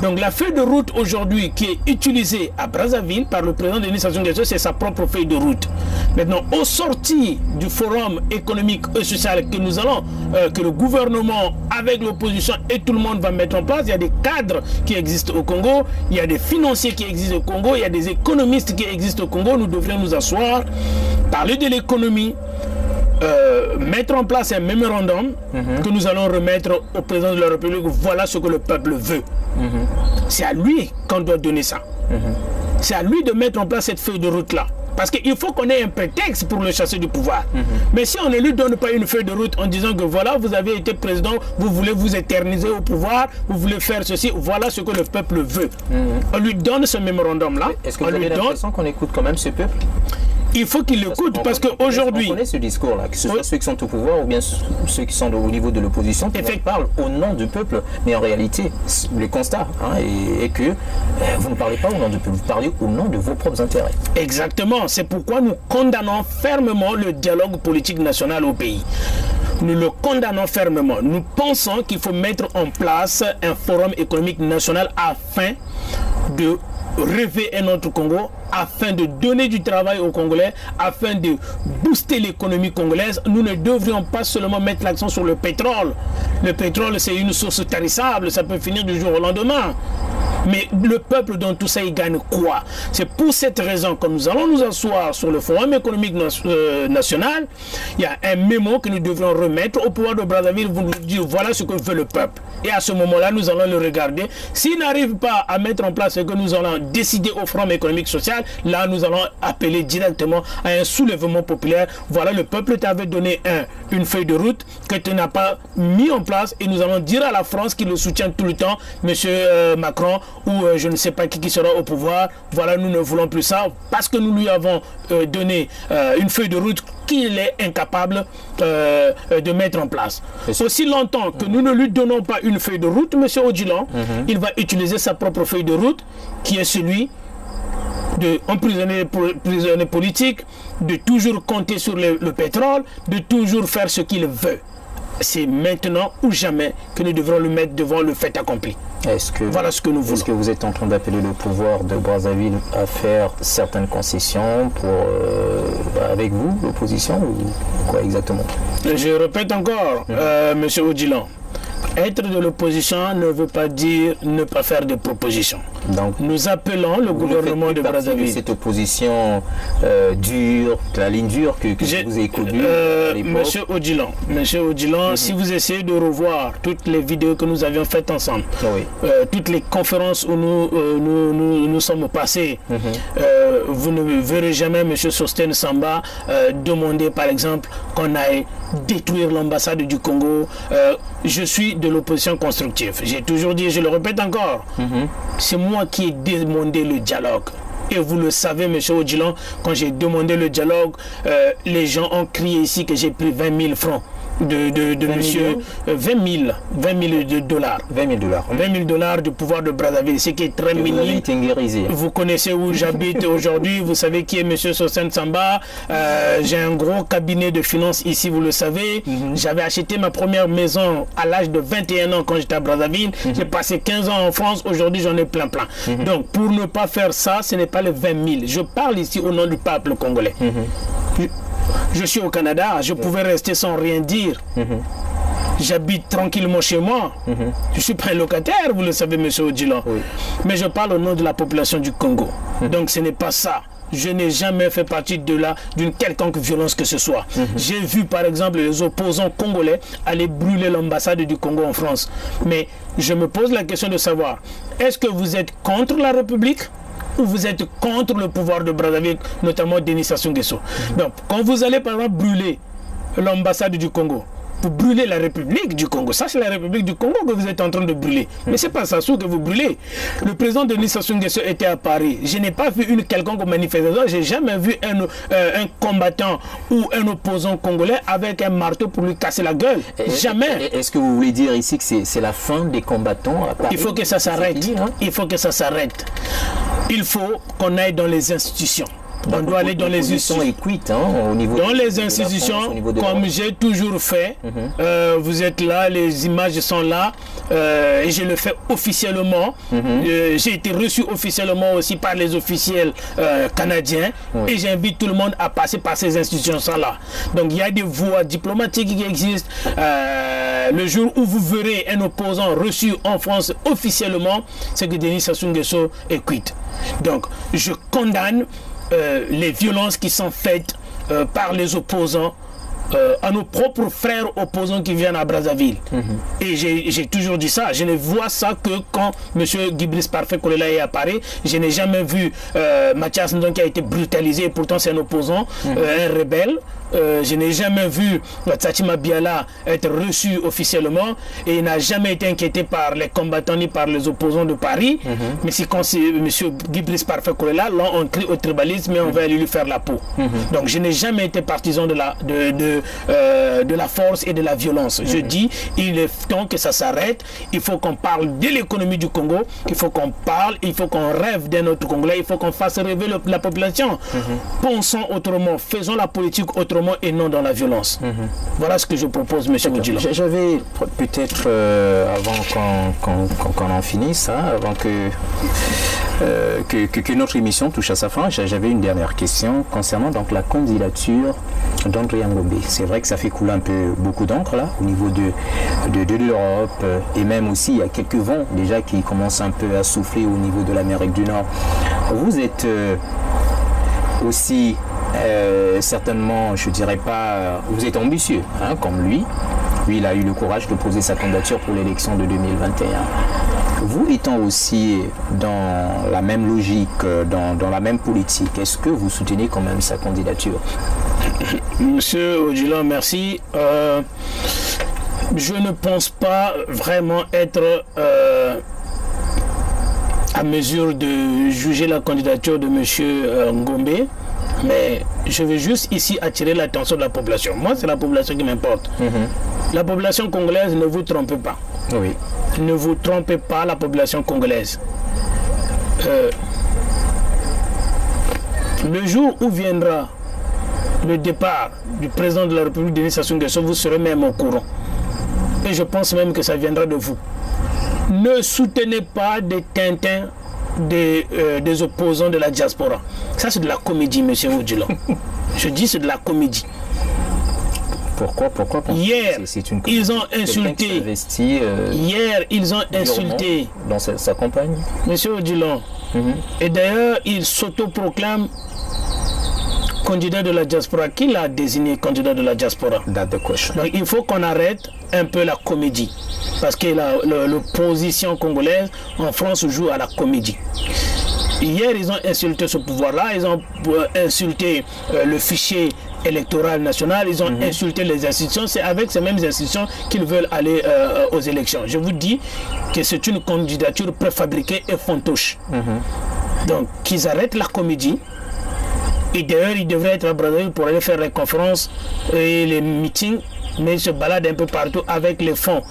Donc la feuille de route aujourd'hui qui est utilisée à Brazzaville par le président Denis Sassou Nguesso, c'est sa propre feuille de route. Maintenant, au sorti du forum économique et social que nous allons, que le gouvernement avec l'opposition et tout le monde va mettre en place, il y a des cadres qui existent au Congo, il y a des financiers qui existent au Congo, il y a des économistes qui existent au Congo. Nous devrions nous asseoir, parler de l'économie, mettre en place un mémorandum que nous allons remettre au président de la République. Voilà ce que le peuple veut. C'est à lui qu'on doit donner ça. C'est à lui de mettre en place cette feuille de route là. Parce qu'il faut qu'on ait un prétexte pour le chasser du pouvoir. Mais si on ne lui donne pas une feuille de route en disant que voilà, vous avez été président, vous voulez vous éterniser au pouvoir, vous voulez faire ceci, voilà ce que le peuple veut. On lui donne ce mémorandum là. Est-ce que vous avez l'impression qu'on écoute quand même ce peuple? Il faut qu'il l'écoute parce qu'aujourd'hui... On connaît ce discours-là, que ce soit ceux qui sont au pouvoir ou bien ceux qui sont au niveau de l'opposition, qui parlent au nom du peuple. Mais en réalité, le constat est que vous ne parlez pas au nom du peuple, vous parlez au nom de vos propres intérêts. Exactement. C'est pourquoi nous condamnons fermement le dialogue politique national au pays. Nous le condamnons fermement. Nous pensons qu'il faut mettre en place un forum économique national afin de rêver un autre Congo, afin de donner du travail aux Congolais, afin de booster l'économie congolaise. Nous ne devrions pas seulement mettre l'accent sur le pétrole. Le pétrole, c'est une source tarissable, ça peut finir du jour au lendemain. Mais le peuple dans tout ça, il gagne quoi? C'est pour cette raison que nous allons nous asseoir sur le forum économique national. Il y a un mémo que nous devrons remettre au pouvoir de Brazzaville pour nous dire voilà ce que veut le peuple. Et à ce moment-là, nous allons le regarder. S'il n'arrive pas à mettre en place ce que nous allons décider au forum économique social, là, nous allons appeler directement à un soulèvement populaire. Voilà, le peuple t'avait donné une feuille de route que tu n'as pas mis en place et nous allons dire à la France qui le soutient tout le temps, monsieur Macron, ou je ne sais pas qui sera au pouvoir, voilà, nous ne voulons plus ça parce que nous lui avons donné une feuille de route qu'il est incapable de mettre en place. Aussi longtemps que nous ne lui donnons pas une feuille de route, monsieur Odjilan, il va utiliser sa propre feuille de route qui est celui d'emprisonner les prisonniers politiques, de toujours compter sur le pétrole, de toujours faire ce qu'il veut. c'est maintenant ou jamais que nous devrons le mettre devant le fait accompli. Voilà ce que nous voulons. Est-ce que vous êtes en train d'appeler le pouvoir de Brazzaville à faire certaines concessions pour, avec vous, l'opposition, ou quoi exactement? Je répète encore, Monsieur Odjilan, être de l'opposition ne veut pas dire ne pas faire de propositions. Donc, nous appelons le gouvernement de Brazzaville. Cette opposition dure, la ligne dure que je vous ai connue à l'époque. Monsieur Odjilan, si vous essayez de revoir toutes les vidéos que nous avions faites ensemble, toutes les conférences où nous sommes passés, vous ne verrez jamais Monsieur Sostène Samba demander par exemple qu'on aille détruire l'ambassade du Congo. Je suis de l'opposition constructive. J'ai toujours dit, je le répète encore, c'est moi qui ai demandé le dialogue. Et vous le savez, monsieur Odjilan, quand j'ai demandé le dialogue, les gens ont crié ici que j'ai pris 20 000 francs de monsieur 20 000 dollars. 20 000 dollars. 20 000 dollars du pouvoir de Brazzaville, ce qui est très minime. Vous connaissez où j'habite aujourd'hui, vous savez qui est monsieur Sostène Samba. J'ai un gros cabinet de finances ici, vous le savez. J'avais acheté ma première maison à l'âge de 21 ans quand j'étais à Brazzaville. J'ai passé 15 ans en France, aujourd'hui j'en ai plein. Donc pour ne pas faire ça, ce n'est pas les 20 000. Je parle ici au nom du peuple congolais. Je suis au Canada, je pouvais rester sans rien dire. J'habite tranquillement chez moi. Je ne suis pas un locataire, vous le savez, monsieur Odjilan. Mais je parle au nom de la population du Congo. Donc ce n'est pas ça. Je n'ai jamais fait partie d'une quelconque violence que ce soit. J'ai vu par exemple les opposants congolais aller brûler l'ambassade du Congo en France. Mais je me pose la question de savoir, est-ce que vous êtes contre la République ou vous êtes contre le pouvoir de Brazzaville, notamment Denis Sassou Nguesso? Donc, quand vous allez par exemple brûler l'ambassade du Congo, vous brûlez la République du Congo. Ça, c'est la République du Congo que vous êtes en train de brûler. Mais ce n'est pas Sassou que vous brûlez. Le président Denis Sassou Nguesso était à Paris. Je n'ai pas vu une quelconque manifestation. Je n'ai jamais vu un combattant ou un opposant congolais avec un marteau pour lui casser la gueule. Jamais. Est-ce que vous voulez dire ici que c'est la fin des combattants à Paris? Il faut que ça s'arrête. Il faut que ça s'arrête. Il faut qu'on aille dans les institutions. On doit aller dans les institutions. Dans les institutions, comme j'ai toujours fait, vous êtes là, les images sont là, et je le fais officiellement. J'ai été reçu officiellement aussi par les officiels canadiens, et j'invite tout le monde à passer par ces institutions-là. Donc il y a des voies diplomatiques qui existent. Le jour où vous verrez un opposant reçu en France officiellement, c'est que Denis Sassou Nguesso est quitte. Donc je condamne les violences qui sont faites par les opposants à nos propres frères opposants qui viennent à Brazzaville. Et j'ai toujours dit ça. Je ne vois ça que quand M. Guy-Brice Parfait Kolela est à Paris. Je n'ai jamais vu Mathias Ndong qui a été brutalisé, et pourtant c'est un opposant, un rebelle. Je n'ai jamais vu Tsatima Biala être reçu officiellement, et il n'a jamais été inquiété par les combattants ni par les opposants de Paris. Mais c'est quand M. Guy-Brice Parfait Kolela, là on crie au tribalisme et on va aller lui faire la peau. Donc je n'ai jamais été partisan de la force et de la violence. Je dis, il est temps que ça s'arrête. Il faut qu'on parle de l'économie du Congo. Il faut qu'on parle, il faut qu'on rêve d'un autre Congolais. Il faut qu'on fasse rêver la population. Pensons autrement, faisons la politique autrement et non dans la violence. Voilà ce que je propose, monsieur Odjilan. J'avais peut-être, avant qu'on en finisse, avant que notre émission touche à sa fin, j'avais une dernière question concernant donc la candidature d'André Ngombe. C'est vrai que ça fait couler un peu beaucoup d'encre là au niveau de l'Europe, et même aussi il y a quelques vents déjà qui commencent un peu à souffler au niveau de l'Amérique du Nord. Vous êtes aussi certainement, je dirais pas, vous êtes ambitieux, comme lui. Lui, il a eu le courage de poser sa candidature pour l'élection de 2021. Vous étant aussi dans la même logique, dans la même politique, est-ce que vous soutenez quand même sa candidature? Monsieur Odjilan, merci. Je ne pense pas vraiment être à mesure de juger la candidature de monsieur Ngombe. Mais je veux juste ici attirer l'attention de la population. Moi, c'est la population qui m'importe. La population congolaise, ne vous trompez pas. Oui. Ne vous trompez pas, la population congolaise. Le jour où viendra le départ du président de la République, Denis Sassou Nguesso, vous serez même au courant. et je pense même que ça viendra de vous. Ne soutenez pas des tintins des opposants de la diaspora. Ça, c'est de la comédie, monsieur Odjilan. Je dis c'est de la comédie. Pourquoi Hier, ils ont insulté. Hier, ils ont insulté. Dans sa campagne. Monsieur Odjilan. Et d'ailleurs, il s'autoproclame candidat de la diaspora. Qui l'a désigné candidat de la diaspora? That's the question. Donc il faut qu'on arrête un peu la comédie. Parce que l'opposition congolaise en France joue à la comédie. Hier, ils ont insulté ce pouvoir-là, ils ont insulté le fichier électoral national, ils ont insulté les institutions. C'est avec ces mêmes institutions qu'ils veulent aller aux élections. Je vous dis que c'est une candidature préfabriquée et fantoche. Donc, qu'ils arrêtent la comédie. Et d'ailleurs, ils devraient être à Brazzaville pour aller faire les conférences et les meetings, mais ils se baladent un peu partout avec les fonds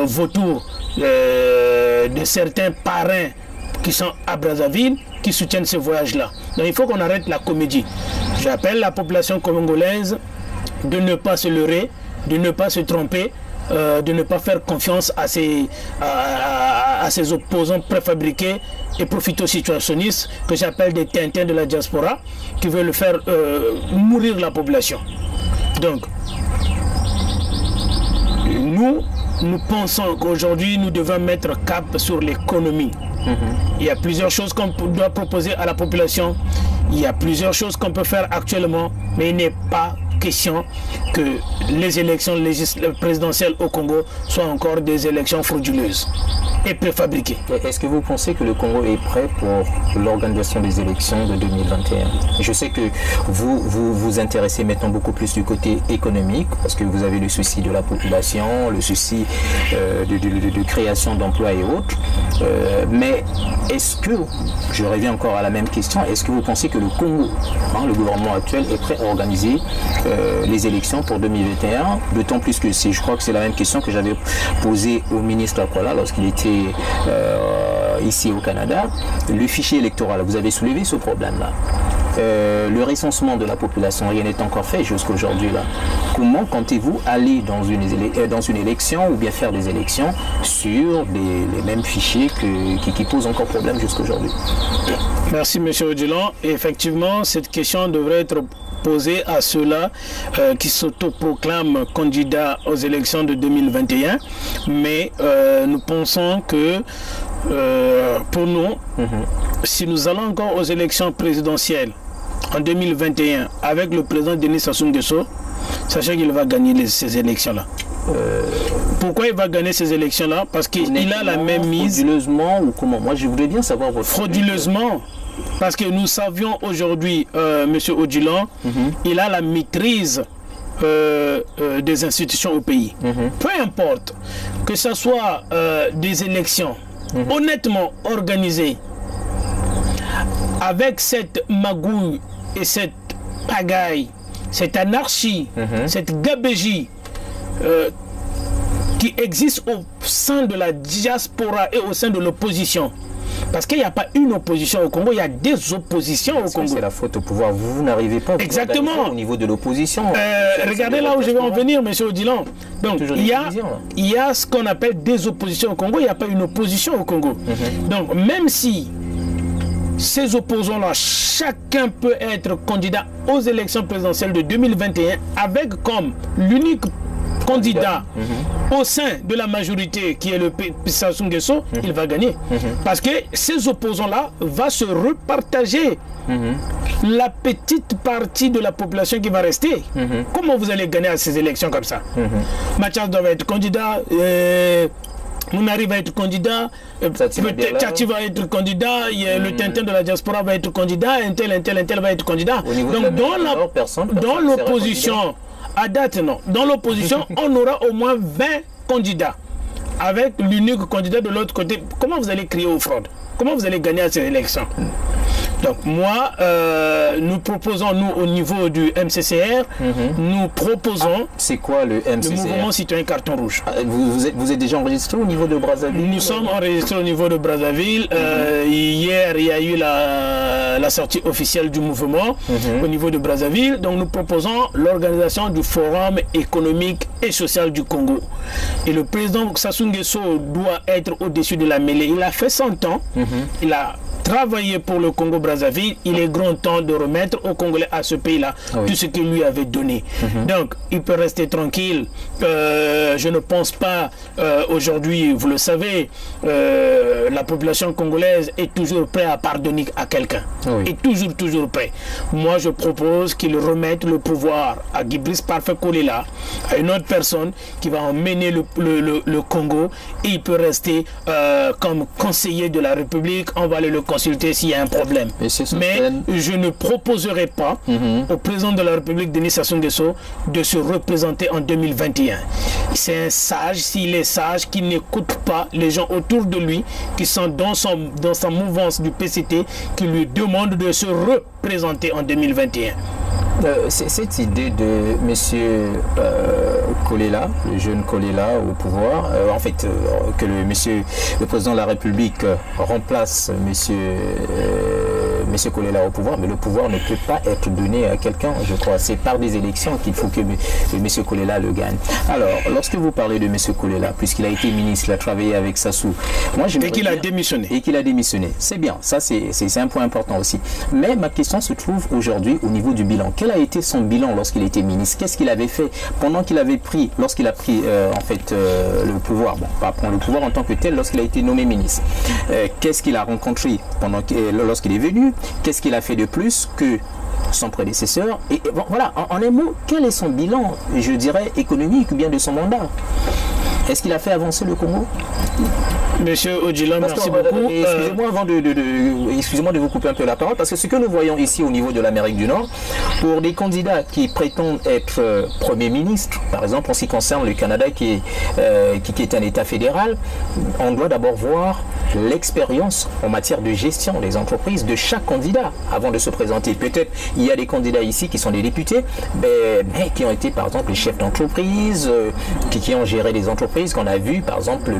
vautours de certains parrains qui sont à Brazzaville, qui soutiennent ce voyage-là. Donc il faut qu'on arrête la comédie. J'appelle la population congolaise de ne pas se leurrer, de ne pas se tromper, de ne pas faire confiance à ces opposants préfabriqués et profito-situationnistes que j'appelle des tintins de la diaspora qui veulent faire mourir la population. Donc, nous pensons qu'aujourd'hui, nous devons mettre cap sur l'économie. Il y a plusieurs choses qu'on doit proposer à la population. Il y a plusieurs choses qu'on peut faire actuellement, mais il n'est pas question que les élections présidentielles au Congo soient encore des élections frauduleuses et préfabriquées. Est-ce que vous pensez que le Congo est prêt pour l'organisation des élections de 2021? Je sais que vous vous intéressez maintenant beaucoup plus du côté économique, parce que vous avez le souci de la population, le souci de création d'emplois et autres. Mais est-ce que, je reviens encore à la même question, est-ce que vous pensez que le Congo, le gouvernement actuel, est prêt à organiser les élections pour 2021, d'autant plus que je crois que c'est la même question que j'avais posée au ministre Akwala lorsqu'il était ici au Canada. Le fichier électoral, vous avez soulevé ce problème-là. Le recensement de la population, rien n'est encore fait jusqu'à aujourd'hui là. Comment comptez-vous aller dans une élection ou bien faire des élections sur les mêmes fichiers qui posent encore problème jusqu'à aujourd'hui? Merci M. Odjilan. Effectivement, cette question devrait être posée à ceux-là qui s'autoproclament candidats aux élections de 2021. Mais nous pensons que pour nous, si nous allons encore aux élections présidentielles en 2021 avec le président Denis Sassou Nguesso, sachant qu'il va gagner ces élections-là. Pourquoi il va gagner ces élections-là? Parce qu'il a la même mise. Frauduleusement ou comment? Moi, je voudrais bien savoir votre... Frauduleusement. Parce que nous savions aujourd'hui, M. Odjilan, il a la maîtrise des institutions au pays. Peu importe que ce soit des élections honnêtement organisées, avec cette magouille et cette pagaille, cette anarchie, cette gabégie qui existe au sein de la diaspora et au sein de l'opposition. Parce qu'il n'y a pas une opposition au Congo, il y a des oppositions au Congo. C'est la faute au pouvoir. Vous n'arrivez pas exactement au niveau de l'opposition. Regardez là où je vais en venir, M. Odjilan. Donc, il y a ce qu'on appelle des oppositions au Congo, il n'y a pas une opposition au Congo. Donc, même si ces opposants-là, chacun peut être candidat aux élections présidentielles de 2021 avec comme l'unique candidat au sein de la majorité qui est le Sassou Nguesso, il va gagner. Parce que ces opposants-là vont se repartager la petite partie de la population qui va rester. Comment vous allez gagner à ces élections comme ça? Mathias doit être candidat, Mounari va être candidat, Tchati va être candidat, le Tintin de la diaspora va être candidat, un tel va être candidat. Donc dans l'opposition, à date non, dans l'opposition on aura au moins 20 candidats avec l'unique candidat de l'autre côté. Comment vous allez crier aux fraudes? Comment vous allez gagner à ces élections? Donc moi, nous proposons, nous, au niveau du MCCR, nous proposons... C'est quoi le MCCR? Le mouvement citoyen carton rouge. Vous êtes déjà enregistré au niveau de Brazzaville? Nous sommes enregistrés au niveau de Brazzaville. Hier, il y a eu la sortie officielle du mouvement au niveau de Brazzaville. Donc nous proposons l'organisation du Forum économique et social du Congo. Et le président Sassou Nguesso doit être au-dessus de la mêlée. Il a fait 100 ans. Il a travaillé pour le Congo-Brazzaville. Il est grand temps de remettre aux Congolais, à ce pays-là, tout ce qu'il lui avait donné. Donc, il peut rester tranquille. Je ne pense pas, aujourd'hui, vous le savez, la population congolaise est toujours prête à pardonner à quelqu'un. Et toujours prêt. Moi, je propose qu'il remette le pouvoir à Guy Brice Parfait Kolela, à une autre personne qui va emmener le Congo. Et il peut rester comme conseiller de la République. On va aller le consulter s'il y a un problème. Mais je ne proposerai pas au président de la République, Denis Sassou Nguesso, de se représenter en 2021. C'est un sage, s'il est sage, qui n'écoute pas les gens autour de lui, qui sont dans sa mouvance du PCT, qui lui demandent de se représenter en 2021. Cette idée de M. Kolela, le jeune Kolela au pouvoir, en fait, que le président de la République remplace M. Kolela au pouvoir, mais le pouvoir ne peut pas être donné à quelqu'un, je crois. C'est par des élections qu'il faut que M. Kolela le gagne. Alors, lorsque vous parlez de M. Kolela, puisqu'il a été ministre, il a travaillé avec Sassou, et qu'il a démissionné. Et qu'il a démissionné. C'est bien, ça c'est un point important aussi. Mais ma question se trouve aujourd'hui au niveau du bilan. Quel a été son bilan lorsqu'il était ministre? Qu'est-ce qu'il avait fait pendant qu'il avait pris, lorsqu'il a pris le pouvoir, bon, pas prendre le pouvoir en tant que tel, lorsqu'il a été nommé ministre? Qu'est-ce qu'il a rencontré lorsqu'il est venu? Qu'est-ce qu'il a fait de plus que son prédécesseur? Et bon, voilà, en un mot, quel est son bilan, je dirais, économique ou bien de son mandat? Est-ce qu'il a fait avancer le Congo? Monsieur Odjilan, merci beaucoup. Excusez-moi de vous couper un peu la parole, parce que ce que nous voyons ici au niveau de l'Amérique du Nord, pour des candidats qui prétendent être Premier ministre, par exemple en ce qui concerne le Canada qui est un État fédéral, on doit d'abord voir l'expérience en matière de gestion des entreprises de chaque candidat avant de se présenter. Peut-être il y a des candidats ici qui sont des députés, mais qui ont été par exemple les chefs d'entreprise, qui ont géré des entreprises, qu'on a vu par exemple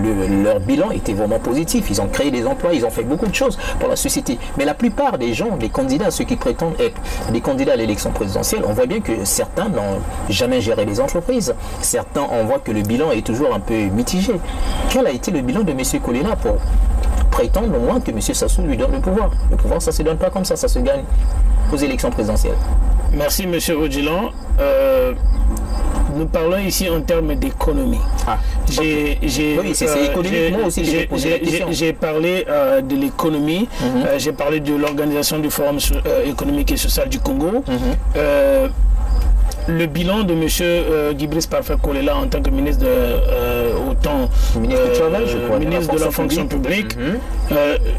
leur bilan était vraiment positif. Ils ont créé des emplois, ils ont fait beaucoup de choses pour la société. Mais la plupart des gens, des candidats, ceux qui prétendent être des candidats à l'élection présidentielle, on voit bien que certains n'ont jamais géré des entreprises. Certains, on voit que le bilan est toujours un peu mitigé. Quel a été le bilan de M. Kolela pour prétendre au moins que M. Sassou lui donne le pouvoir? Le pouvoir, ça ne se donne pas comme ça se gagne aux élections présidentielles. Merci M. Odjilan. Nous parlons ici en termes d'économie. C'est économique. Moi aussi, j'ai parlé de l'économie, j'ai parlé de l'organisation du Forum économique et social du Congo. Le bilan de M. Guy Brice Parfait Kolela en tant que ministre ministre de la fonction publique,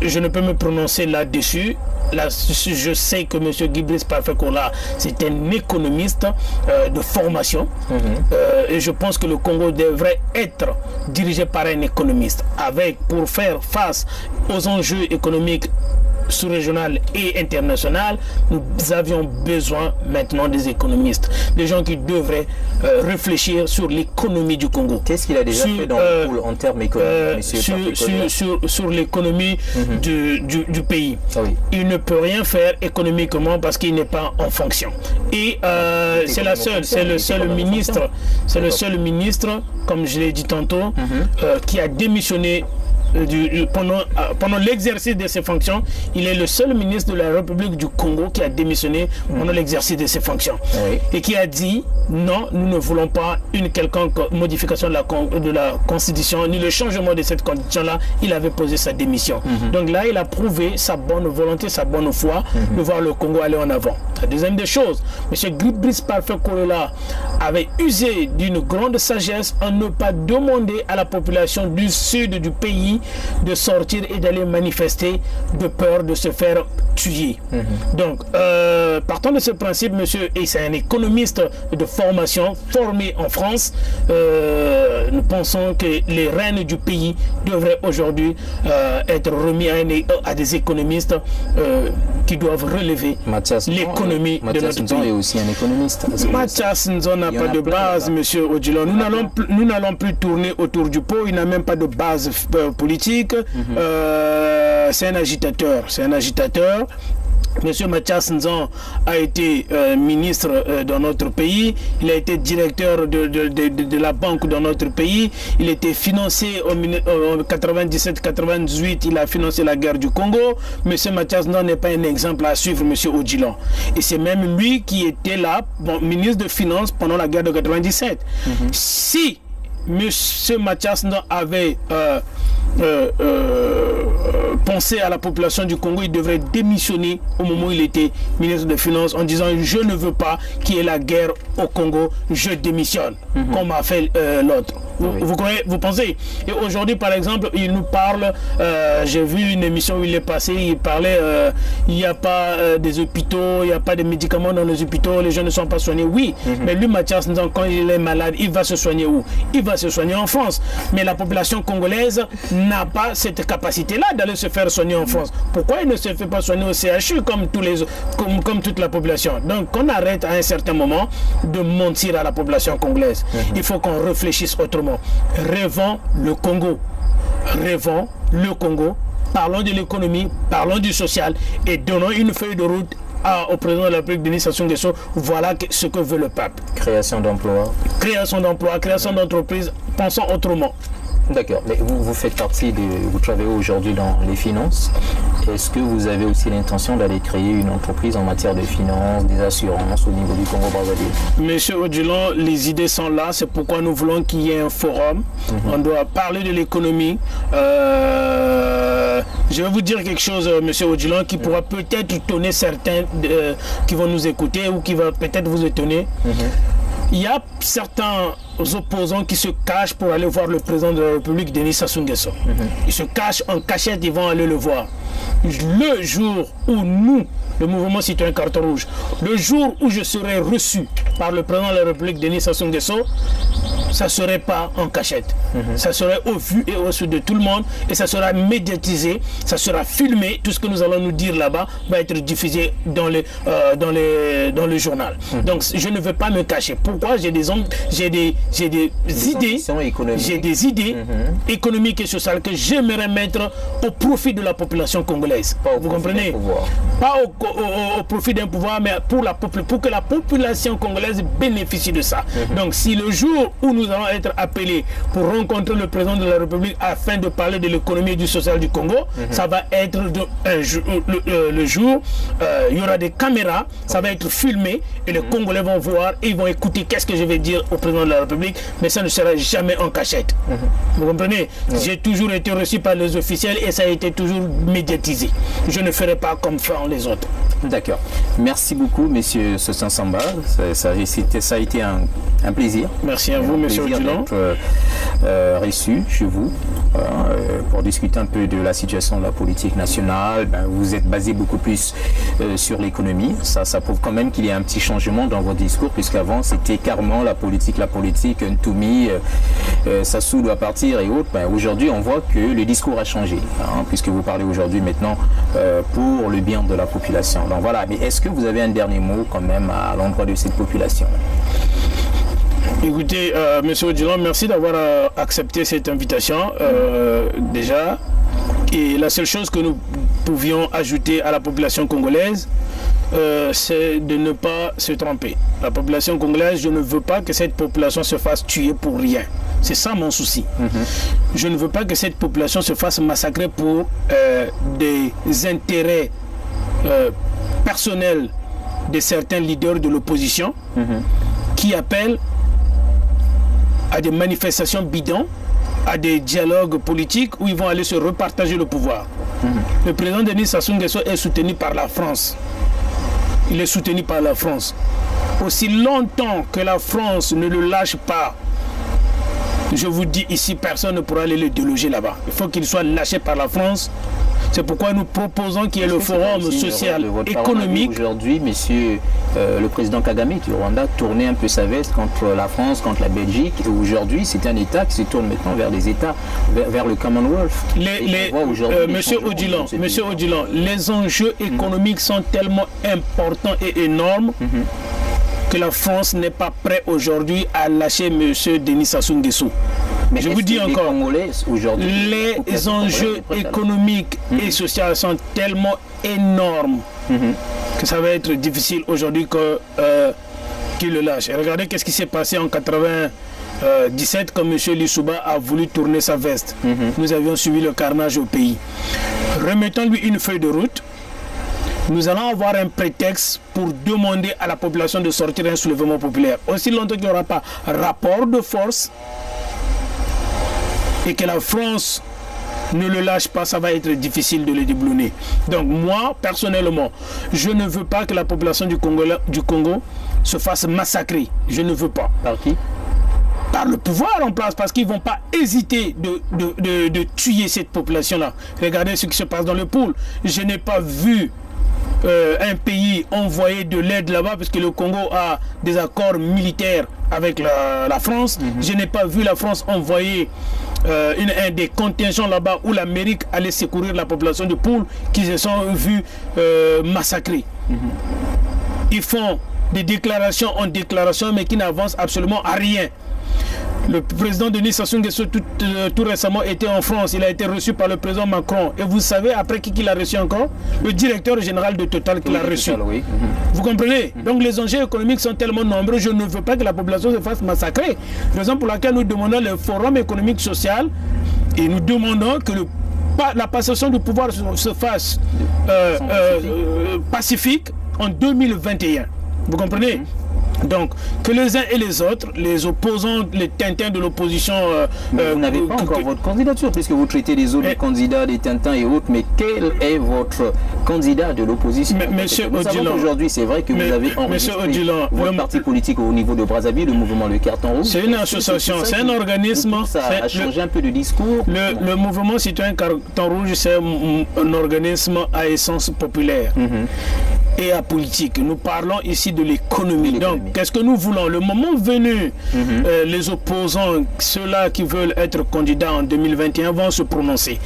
je ne peux me prononcer là-dessus. Là, je sais que M. Guy Brice Parfait Kolela, c'est un économiste de formation. Et je pense que le Congo devrait être dirigé par un économiste, pour faire face aux enjeux économiques sous-régional et international. Nous avions besoin maintenant des économistes, des gens qui devraient réfléchir sur l'économie du Congo. Qu'est-ce qu'il a déjà fait dans le pool en termes économiques, sur l'économie du pays. Il ne peut rien faire économiquement parce qu'il n'est pas en fonction. Et c'est le seul ministre, comme je l'ai dit tantôt, qui a démissionné pendant l'exercice de ses fonctions. Il est le seul ministre de la République du Congo qui a démissionné pendant l'exercice de ses fonctions. Et qui a dit non, nous ne voulons pas une quelconque modification de la Constitution, ni le changement de cette Constitution-là. Il avait posé sa démission. Donc là, il a prouvé sa bonne volonté, sa bonne foi de voir le Congo aller en avant. La deuxième des choses, M. Guy Brice Parfait Kolela avait usé d'une grande sagesse en ne pas demander à la population du sud du pays de sortir et d'aller manifester de peur de se faire tuer. Donc, partant de ce principe, monsieur, et c'est un économiste de formation, formé en France, nous pensons que les rênes du pays devraient aujourd'hui être remis à des économistes qui doivent relever l'économie de notre pays. Est aussi un économiste. Mathias Nzon n'a pas de base, monsieur Odilon. Nous n'allons plus tourner autour du pot. Il n'a même pas de base politique. C'est un agitateur. C'est un agitateur. Monsieur Mathias Nzon a été ministre dans notre pays, il a été directeur de la banque dans notre pays, il était financé en 97-98, il a financé la guerre du Congo. Monsieur Mathias Nzon n'est pas un exemple à suivre, monsieur Odilon. Et c'est même lui qui était là, ministre de Finances pendant la guerre de 97. Si monsieur Mathias Nzon avait penser à la population du Congo, il devrait démissionner au moment où il était ministre des Finances en disant je ne veux pas qu'il y ait la guerre au Congo, je démissionne, comme a fait l'autre. Vous pensez? Et aujourd'hui, par exemple, il nous parle, j'ai vu une émission où il est passé, il parlait, il n'y a pas des hôpitaux, il n'y a pas de médicaments dans les hôpitaux, les gens ne sont pas soignés. Oui, mais lui, Mathias, quand il est malade, il va se soigner où? Il va se soigner en France. Mais la population congolaise n'a pas cette capacité-là d'aller se faire soigner en France. Pourquoi il ne se fait pas soigner au CHU comme toute la population? Donc, qu'on arrête à un certain moment de mentir à la population congolaise. Il faut qu'on réfléchisse autrement. Rêvons le Congo. Rêvons le Congo. Parlons de l'économie, parlons du social et donnons une feuille de route au président de la République, Denis Sassou Nguesso. Voilà ce que veut le peuple. Création d'emplois. Création d'emplois, création d'entreprises. Pensons autrement. D'accord, mais vous faites partie vous travaillez aujourd'hui dans les finances. Est-ce que vous avez aussi l'intention d'aller créer une entreprise en matière de finances, des assurances au niveau du Congo-Brazzaville? Monsieur Odilon, les idées sont là, c'est pourquoi nous voulons qu'il y ait un forum. On doit parler de l'économie. Je vais vous dire quelque chose, monsieur Odilon, qui pourra peut-être étonner certains qui vont nous écouter ou qui va peut-être vous étonner. Il y a certains opposants qui se cachent pour aller voir le président de la République, Denis Sassou Nguesso. Ils se cachent en cachette, ils vont aller le voir. Le jour où nous, le mouvement citoyen carton rouge, le jour où je serai reçu par le président de la République, Denis Sassou Nguesso, ça ne serait pas en cachette. Ça serait au vu et au su de tout le monde et ça sera médiatisé, ça sera filmé. Tout ce que nous allons nous dire là-bas va être diffusé dans le journal. Donc je ne veux pas me cacher. Pourquoi? J'ai des idées économiques et sociales que j'aimerais mettre au profit de la population congolaise. Vous comprenez? Pas au profit d'un pouvoir, mais pour que la population congolaise bénéficie de ça. Donc si le jour où nous allons être appelés pour rencontrer le président de la République afin de parler de l'économie et du social du Congo, ça va être le jour, il y aura des caméras, ça va être filmé et les Congolais vont voir et ils vont écouter qu'est-ce que je vais dire au président de la République, mais ça ne sera jamais en cachette. Vous comprenez? J'ai toujours été reçu par les officiels et ça a été toujours médiatisé. Je ne ferai pas comme font les autres. D'accord. Merci beaucoup, monsieur Sossan Samba. Ça a été un plaisir. Merci à vous, monsieur Odilon. Reçu chez vous pour discuter un peu de la situation de la politique nationale. Vous êtes basé beaucoup plus sur l'économie. Ça prouve quand même qu'il y a un petit changement dans votre discours, puisqu'avant c'était carrément la politique, Ntoumi, Sassou doit partir et autres. Aujourd'hui, on voit que le discours a changé, puisque vous parlez aujourd'hui maintenant pour le bien de la population. Donc voilà, mais est-ce que vous avez un dernier mot quand même à l'endroit de cette population? Écoutez, monsieur Odilon, merci d'avoir accepté cette invitation déjà. Et la seule chose que nous pouvions ajouter à la population congolaise, c'est de ne pas se tromper. La population congolaise, je ne veux pas que cette population se fasse tuer pour rien. C'est ça mon souci. Je ne veux pas que cette population se fasse massacrer pour des intérêts personnels de certains leaders de l'opposition qui appellent à des manifestations bidons, à des dialogues politiques où ils vont aller se repartager le pouvoir. Le président Denis Sassou Nguesso est soutenu par la France. Il est soutenu par la France. Aussi longtemps que la France ne le lâche pas, Je vous dis ici, personne ne pourra aller le déloger là-bas. Il faut qu'il soit lâché par la France. C'est pourquoi nous proposons qu'il y ait le forum social économique. Aujourd'hui, monsieur le président Kagame du Rwanda tournait un peu sa veste contre la France, contre la Belgique. Et aujourd'hui, c'est un État qui se tourne maintenant vers les États, vers le Commonwealth. Monsieur Odilon, les enjeux économiques sont tellement importants et énormes que la France n'est pas prête aujourd'hui à lâcher monsieur Denis Sassou Nguesso. Mais je vous dis encore, les enjeux économiques et sociaux sont tellement énormes que ça va être difficile aujourd'hui qu'il le lâche. Et regardez qu'est-ce qui s'est passé en 97 quand M. Lissouba a voulu tourner sa veste. Nous avions suivi le carnage au pays. Remettons-lui une feuille de route. Nous allons avoir un prétexte pour demander à la population de sortir un soulèvement populaire. Aussi longtemps qu'il n'y aura pas rapport de force et que la France ne le lâche pas, ça va être difficile de le déboulonner. Donc moi, personnellement, je ne veux pas que la population du Congo se fasse massacrer. Je ne veux pas. Par qui? Par le pouvoir en place, parce qu'ils ne vont pas hésiter de tuer cette population-là. Regardez ce qui se passe dans le pôle. Je n'ai pas vu un pays envoyer de l'aide là-bas, parce que le Congo a des accords militaires avec la France. Je n'ai pas vu la France envoyer des contingents là-bas où l'Amérique allait secourir la population de Poul qui se sont vus massacrés. Ils font des déclarations en déclaration, mais qui n'avancent absolument à rien. Le président Denis Sassou Nguesso tout récemment était en France. Il a été reçu par le président Macron. Et vous savez après qui l'a reçu encore? Le directeur général de Total qui l'a reçu. Vous comprenez? Donc les enjeux économiques sont tellement nombreux. Je ne veux pas que la population se fasse massacrer. Raison pour laquelle nous demandons le forum économique social et nous demandons que la passation du pouvoir se fasse pacifique en 2021. Vous comprenez? Donc, que les uns et les autres, les opposants, les tintins de l'opposition... vous n'avez pas encore votre candidature, puisque vous traitez les autres candidats, des tintins et autres, mais quel est votre candidat de l'opposition? Monsieur Odilon, aujourd'hui, c'est vrai que vous avez enregistré votre parti politique au niveau de Brazzaville, le mouvement Le Carton Rouge. C'est une association, c'est un organisme... Ça a changé un peu de discours. Le mouvement citoyen Carton Rouge, c'est un organisme à essence populaire. Et à politique. Nous parlons ici de l'économie. Donc, qu'est-ce que nous voulons? Le moment venu, les opposants, ceux-là qui veulent être candidats en 2021, vont se prononcer.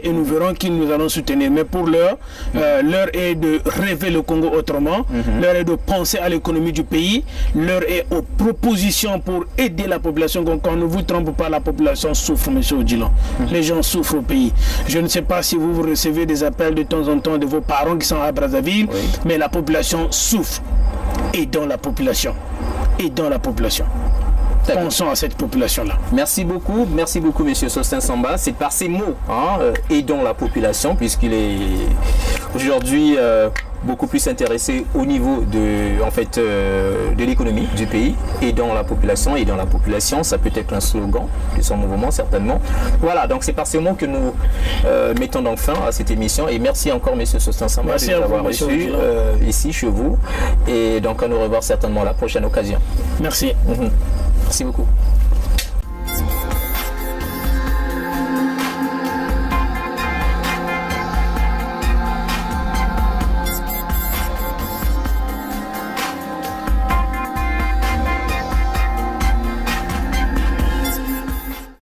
Et nous verrons qui nous allons soutenir. Mais pour l'heure, l'heure est de rêver le Congo autrement. L'heure est de penser à l'économie du pays. L'heure est aux propositions pour aider la population. Quand ne vous trompez pas, la population souffre, monsieur Odilon. Les gens souffrent au pays. Je ne sais pas si vous recevez des appels de temps en temps de vos parents qui sont à Brazzaville, mais la population souffre. Aidons la population. Aidons la population. Pensons à cette population-là. Merci beaucoup, monsieur Sostin Samba. C'est par ces mots, aidons la population, puisqu'il est aujourd'hui beaucoup plus intéressé au niveau de l'économie du pays. Aidons la population, ça peut être un slogan de son mouvement, certainement. Voilà, donc c'est par ces mots que nous mettons donc fin à cette émission. Et merci encore, monsieur Sostin Samba, de nous avoir reçu ici, chez vous. Et donc, à nous revoir certainement à la prochaine occasion. Merci. Merci beaucoup.